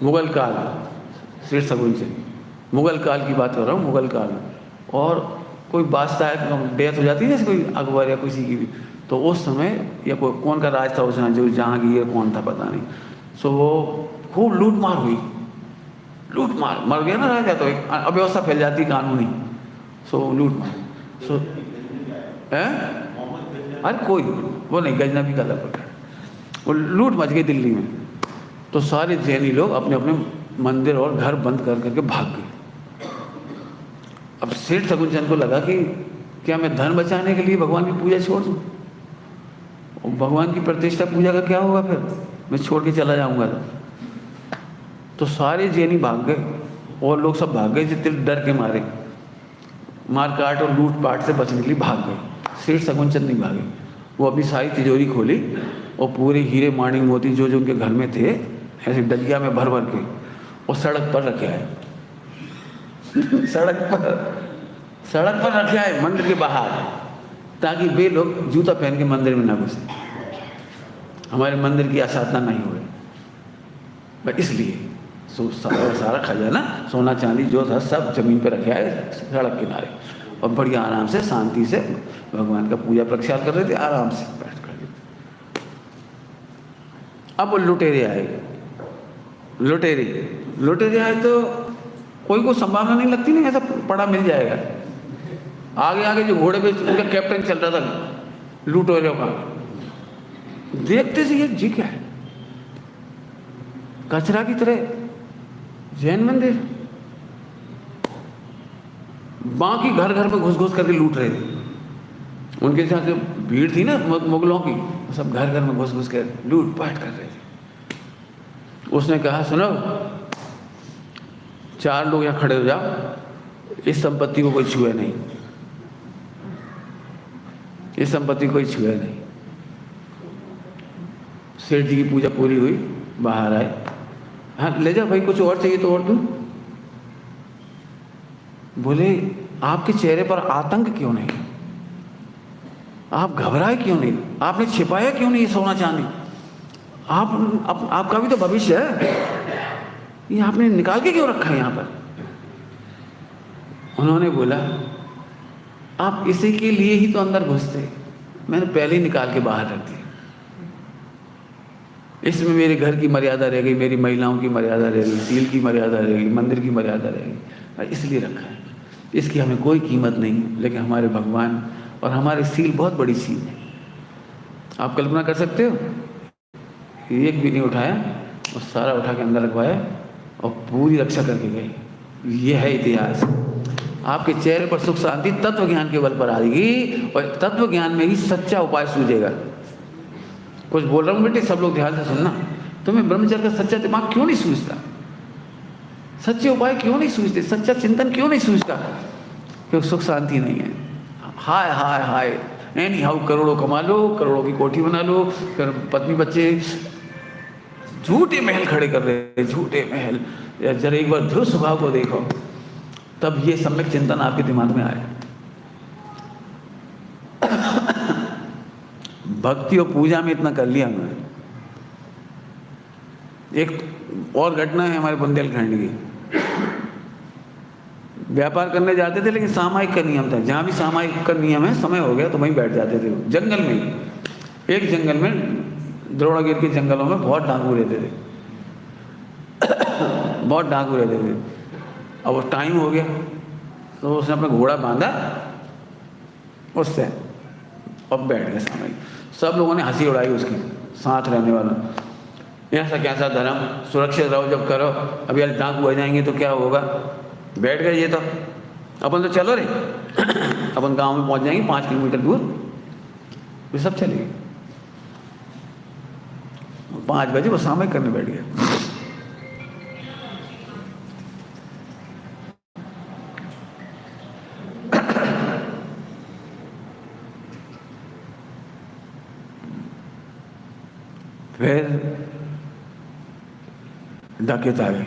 मुगल काल, सेठ शगुन चंद, मुगल काल की बात कर रहा हूँ, मुगल काल में। और कोई बादशाह डेथ हो जाती है जैसे कोई अकबर या किसी की भी, तो उस समय या कोई कौन का राज था उस समय, जो जहांगीर कौन था पता नहीं, सो वो खूब लूट मार हुई, लूट मार, मर गया ना राजा तो एक अव्यवस्था फैल जाती कानूनी, सो लूट मार, सो अरे कोई वो नहीं, गजनबी का लफड़ा, वो लूट मच गई दिल्ली में। तो सारे जैनी लोग अपने अपने मंदिर और घर बंद कर करके भाग गए। अब सेठ शगुन चंद को लगा कि क्या मैं धन बचाने के लिए भगवान की पूजा छोड़ दूँ? भगवान की प्रतिष्ठा पूजा का क्या होगा फिर, मैं छोड़ के चला जाऊंगा तो सारे जैनी भाग गए और लोग सब भाग गए जितने डर के मारे। मारकाट और लूटपाट से बचने के लिए भाग गए। सेठ शगुनचंद नहीं भागे, वो अपनी सारी तिजोरी खोली और पूरे हीरे माणिक मोती जो जो उनके घर में थे ऐसे डलिया में भर भर के और सड़क पर रखे आए। सड़क पर रखे आए मंदिर के बाहर, ताकि वे लोग जूता पहन के मंदिर में ना घुसे, हमारे मंदिर की आसाधना नहीं हुए। इसलिए सारा खजाना सोना चांदी जो था सब जमीन पर रखे आए सड़क किनारे, और बढ़िया आराम से शांति से भगवान का पूजा प्रक्षाल कर रहे थे, आराम से बैठ कर। अब वो लुटेरे आए, लुटेरे आए तो कोई को संभावना नहीं लगती नहीं, ऐसा पड़ा मिल जाएगा। आगे आगे जो घोड़े पे उनका कैप्टन चल रहा था लुटेरों का, देखते से ये जी क्या है, कचरा की तरह जैन मंदिर, बाकी घर घर में घुस घुस करके लूट रहे थे। उनके साथ जो भीड़ थी ना मुगलों की, सब घर घर में घुस घुस कर लूट पाट कर रहे थे। उसने कहा सुनो, 4 लोग यहाँ खड़े हो जाओ, इस संपत्ति को कोई छुए नहीं, इस संपत्ति को कोई छुए नहीं। सेठ जी की पूजा पूरी हुई, बाहर आए, हाँ ले जाओ भाई, कुछ और चाहिए तो और दूं। बोले आपके चेहरे पर आतंक क्यों नहीं, आप घबराए क्यों नहीं, आपने छिपाया क्यों नहीं ये सोना चांदी, आपका भी तो भविष्य है, ये आपने निकाल के क्यों रखा है यहाँ पर। उन्होंने बोला आप इसी के लिए ही तो अंदर घुसते, मैंने पहले ही निकाल के बाहर रख दिया। इसमें मेरे घर की मर्यादा रह गई, मेरी महिलाओं की मर्यादा रह गई, सील की मर्यादा रह गई, मंदिर की मर्यादा रह गई, इसलिए रखा है। इसकी हमें कोई कीमत नहीं, लेकिन हमारे भगवान और हमारी सील बहुत बड़ी सील है। आप कल्पना कर सकते हो, एक भी नहीं उठाया और सारा उठा के अंदर रखवाया और पूरी रक्षा करके गए। ये है इतिहास। आपके चेहरे पर सुख शांति तत्व ज्ञान के बल पर आएगी, और तत्व ज्ञान में ही सच्चा उपाय सूझेगा। कुछ बोल रहा हूँ बेटे, सब लोग ध्यान से सुनना। तुम्हें ब्रह्मचर्य का सच्चा दिमाग क्यों नहीं सूझता, सच्चे उपाय क्यों नहीं सूझते, सच्चा चिंतन क्यों नहीं सूझता? क्योंकि सुख शांति नहीं है। हाय हाय हाय, एनी हाउ करोड़ों कमा लो, करोड़ों की कोठी बना लो, फिर पत्नी बच्चे झूठे महल खड़े कर रहे हैं, झूठे महल। जरा एक बार ध्रुव स्वभाव को देखो, तब ये सम्यक चिंतन आपके दिमाग में आए। भक्ति और पूजा में इतना कर लिया हमने। एक और घटना है हमारे बुंदेलखंड की। व्यापार करने जाते थे, लेकिन सामायिक का नियम था, जहाँ भी सामायिक का नियम है, समय हो गया तो वहीं बैठ जाते थे। जंगल में, एक जंगल में, द्रोणागिरी के जंगलों में बहुत डाकू रहते थे, बहुत डाकू रहते थे। अब वो टाइम हो गया तो उसने अपना घोड़ा बांधा उससे और बैठ गया सामने। सब लोगों ने हंसी उड़ाई उसकी, साथ रहने वाला, ऐसा कैसा धर्म, सुरक्षित रहो जब करो, अब यार डाकू आ जाएंगे तो क्या होगा। बैठ गए ये तो, अपन तो चलो रे अपन गांव में पहुंच जाएंगे 5 किलोमीटर दूर, वे सब चले गए। 5 बजे वो सामयिक करने बैठ गया। फिर डकैत आ गए,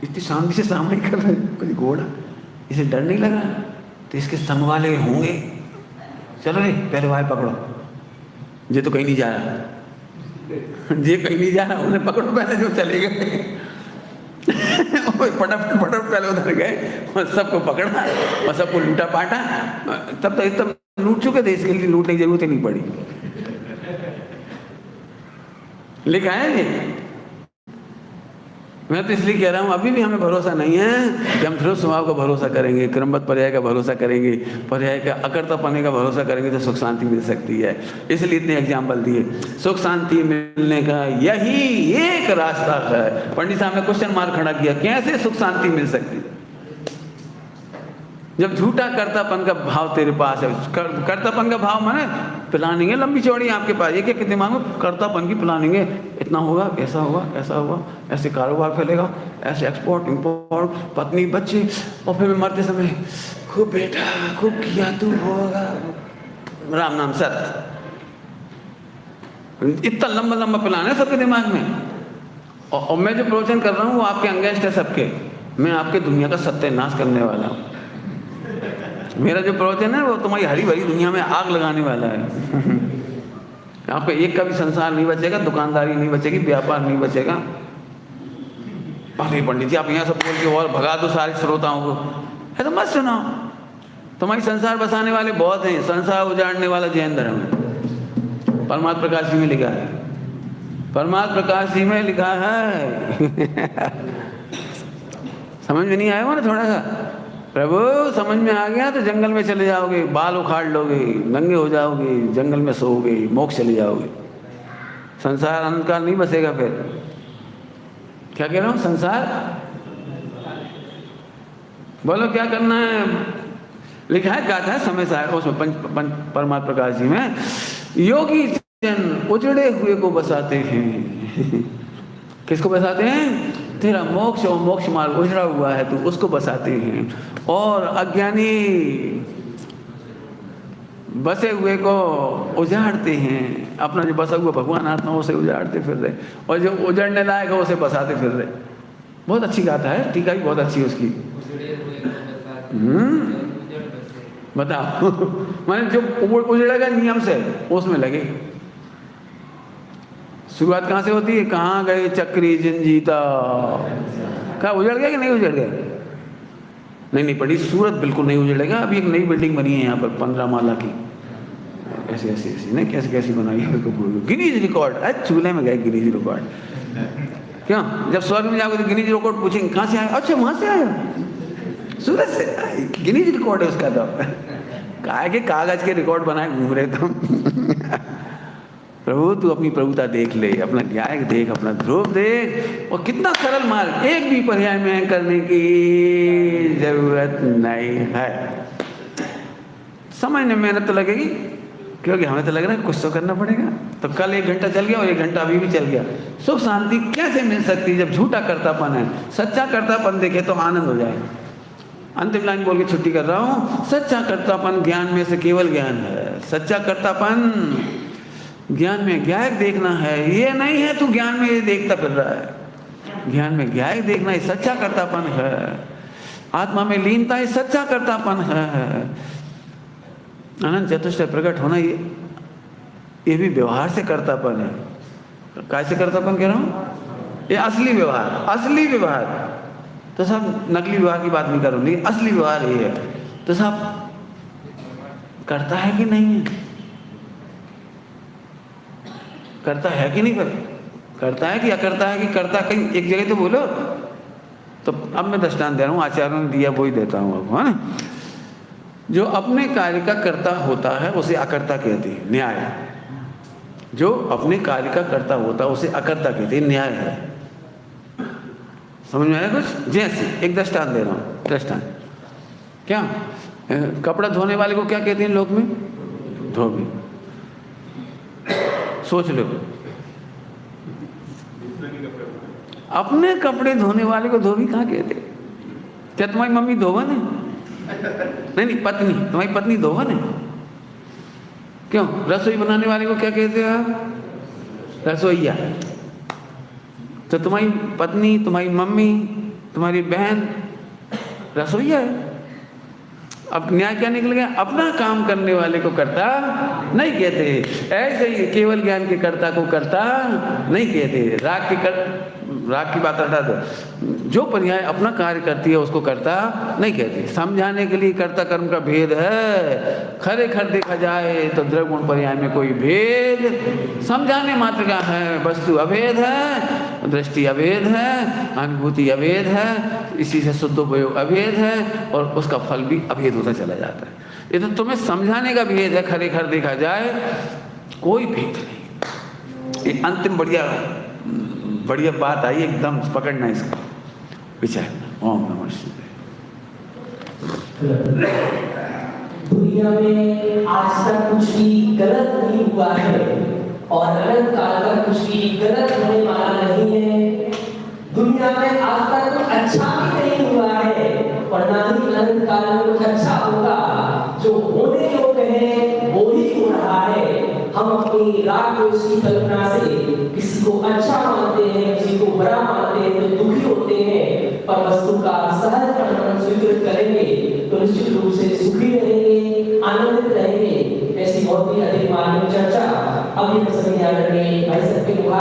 इतनी शांति से सामयिक कर रहे, कोई घोड़ा, इसे डर नहीं लगा तो इसके संग वाले होंगे, चलो रे पहले भाई पकड़ो, ये तो कहीं नहीं जा रहा, ये कहीं नहीं जा रहा, उन्हें पकड़ो पहले, जो चले गए फटाफट पहले उधर गए और सबको पकड़ा और सबको लूटा पाटा। तब तो एकदम लूट चुके थे, इसके लिए लूटने की जरूरत ही नहीं पड़ी। लिखा है ये, मैं तो इसलिए कह रहा हूँ अभी भी हमें भरोसा नहीं है कि हम ध्रुव स्वभाव का भरोसा करेंगे, क्रमबद्ध पर्याय का भरोसा करेंगे, पर्याय का अकर्ता पने का भरोसा करेंगे तो सुख शांति मिल सकती है। इसलिए इतने एग्जाम्पल दिए। सुख शांति मिलने का यही एक रास्ता है। पंडित साहब ने क्वेश्चन मार्क खड़ा किया, कैसे सुख शांति मिल सकती है जब झूठा कर्तापन का भाव तेरे पास है। कर्तापन का भाव माने प्लानिंग है लंबी चौड़ी आपके पास, एक एक दिमाग में कर्तापन की प्लानिंग है। इतना होगा, ऐसा होगा, ऐसा होगा, ऐसे कारोबार फैलेगा, ऐसे एक्सपोर्ट इंपोर्ट, पत्नी बच्चे, और फिर मरते समय खूब बेटा खूब किया तू होगा, राम नाम सत्य। इतना लंबा लंबा प्लान है सबके दिमाग में। और मैं जो प्रवचन कर रहा हूँ वो आपके अगेंस्ट है सबके। मैं आपके दुनिया का सत्यानाश करने वाला हूँ। मेरा जो प्रवचन है वो तुम्हारी हरी भरी दुनिया में आग लगाने वाला है। आपका एक का भी संसार नहीं बचेगा, दुकानदारी नहीं बचेगी, व्यापार नहीं बचेगा। अरे पंडित जी आप यहाँ सब बोल के और भगा दो सारे श्रोताओं को, तो मत सुनो। तुम्हारी संसार बसाने वाले बहुत हैं, संसार उजाड़ने वाला जैन धर्म है। परमात्मा प्रकाश जी में लिखा है, परमात्मा प्रकाश जी में लिखा है। समझ में नहीं आया हो ना थोड़ा सा? प्रभु समझ में आ गया तो जंगल में चले जाओगे, बाल उखाड़ लोगे, नंगे हो जाओगे, जंगल में सोओगे, मोक्ष चले जाओगे। संसार अनंतकाल नहीं बसेगा फिर। क्या कह रहा हूँ? संसार बोलो क्या करना है? लिखा है, गाथा है समय सार उसमें परमात्मा प्रकाश जी में, योगी जन उजड़े हुए को बसाते हैं। किसको बसाते हैं? तेरा मोक्ष और मोक्ष मार्ग उजड़ा हुआ है तो उसको बसाते हैं। और अज्ञानी बसे हुए को उजाड़ते हैं। अपना जो बसा हुआ भगवान आत्मा उसे उजाड़ते फिर रहे, और जो उजड़ने लायक है उसे बसाते फिर रहे। बहुत अच्छी गाथा है, टीका भी बहुत अच्छी है उसकी। बताओ। मैंने जो उजड़ेगा नियम से उसमें लगे। शुरुआत कहाँ से होती है? कहाँ गए चक्री जिंजीता? क्या उजड़ गया कि नहीं उजड़ गया? नहीं पड़ी सूरत, बिल्कुल नहीं उजड़ेगा। अभी एक नई बिल्डिंग बनी है यहाँ पर 15 माला की, ऐसी ऐसी ऐसी नहीं, कैसी कैसी बनाई है, गिनीज रिकॉर्ड। अरे चूल्हे में गए गिनीज रिकॉर्ड। क्यों? जब स्वर्ग में जाओगे तो गिनीज रिकॉर्ड पूछेंगे कहाँ से आए? अच्छा वहाँ से आए, सूरत से। गिनीज रिकॉर्ड है उसका। तो कहा कि कागज के रिकॉर्ड बनाए घूम रहे तुम। प्रभु तू अपनी प्रभुता देख ले, अपना न्याय देख, अपना ध्रुव देख। और कितना सरल मार्ग, एक भी पर्याय में करने की जरूरत नहीं है। समझने में मेहनत तो लगेगी, क्योंकि हमें तो लग रहा है कुछ तो करना पड़ेगा। तो कल 1 घंटा चल गया और 1 घंटा अभी भी चल गया। सुख शांति कैसे मिल सकती जब झूठा करतापन है? सच्चा करतापन देखे तो आनंद हो जाए। अंतिम लाइन बोल के छुट्टी कर रहा हूँ। सच्चा करतापन ज्ञान में से केवल ज्ञान है। सच्चा करतापन ज्ञान में ज्ञायक देखना है। ये नहीं है तू ज्ञान में ये देखता फिर रहा है। ज्ञान में ज्ञायक देखना ये सच्चा करतापन है। आत्मा में लीनता ये सच्चा करतापन है। अनंत चतुष्टय प्रकट होना ये भी व्यवहार से करतापन है। कैसे करतापन कह रहा हूँ? ये असली व्यवहार, असली व्यवहार। तो सब नकली व्यवहार की बात नहीं करूँ, लेकिन असली व्यवहार ये है। तो सब करता है कि नहीं है? करता है कि नहीं? करता है कि अकर्ता है? कि करता कहीं एक जगह तो बोलो। तो अब मैं दृष्टांत दे रहा हूँ, आचार्यों ने दिया वो ही देता हूँ आपको, है ना। जो अपने कार्य का कर्ता होता है उसे अकर्ता कहते हैं, न्याय। जो अपने कार्य का कर्ता होता है उसे अकर्ता कहते हैं, न्याय है। समझ में आया कुछ? जैसे एक दृष्टांत दे रहा हूँ। दृष्टांत क्या? कपड़ा धोने वाले को क्या कहते हैं लोग में? धोबी। सोच लो, अपने कपड़े धोने वाले को धोबी कहाँ कहते? क्या तुम्हारी मम्मी धोबन है? नहीं, पत्नी, तुम्हारी पत्नी धोबन है? क्यों? रसोई बनाने वाले को क्या कहते हो आप? रसोईया। तो तुम्हारी पत्नी, तुम्हारी मम्मी, तुम्हारी बहन रसोईया है। अब न्याय क्या निकल गया? अपना काम करने वाले को करता नहीं कहते। ऐसे ही केवल ज्ञान के कर्ता को करता नहीं कहते। राग की बात हटा दो। जो पर्याय अपना कार्य करती है उसको करता नहीं कहते। समझाने के लिए कर्ता कर्म का भेद है। खरे खर देखा जाए तो द्रव्य गुण पर्याय में कोई भेद समझाने मात्र का है। वस्तु अभेद है, दृष्टि अभेद है, अनुभूति अभेद है, इसी से शुद्ध उपयोग अभेद है, और उसका फल भी अभेद होता चला जाता है। ये तो तुम्हें समझाने का भेद है। खरे खर देखा जाए कोई भेद नहीं। एक अंतिम बढ़िया बात आई, एकदम पकड़ना इसका विचार। ओम नमः शिवाय। दुनिया में आज तक कुछ भी गलत नहीं हुआ है और अनंत काल तक कुछ भी गलत होने वाला नहीं है। दुनिया में आज तक कुछ अच्छा भी नहीं हुआ है और ना ही अनंत काल में कुछ अच्छा होगा। जो होने योग्य है वो ही हो रहा है। हम अपनी राग द्वेष की कल्पना से किसी को अच्छा मानते हैं, किसी को बुरा मानते हैं, तो दुखी होते हैं, पर वस्तु का सहज परिणाम स्वीकृत करेंगे तो निश्चित रूप से सुखी रहेंगे, आनंदित रहेंगे। ऐसी बहुत ही अधिक मार्मिक चर्चा अब ये प्रसंग याद रखिए भाई सबके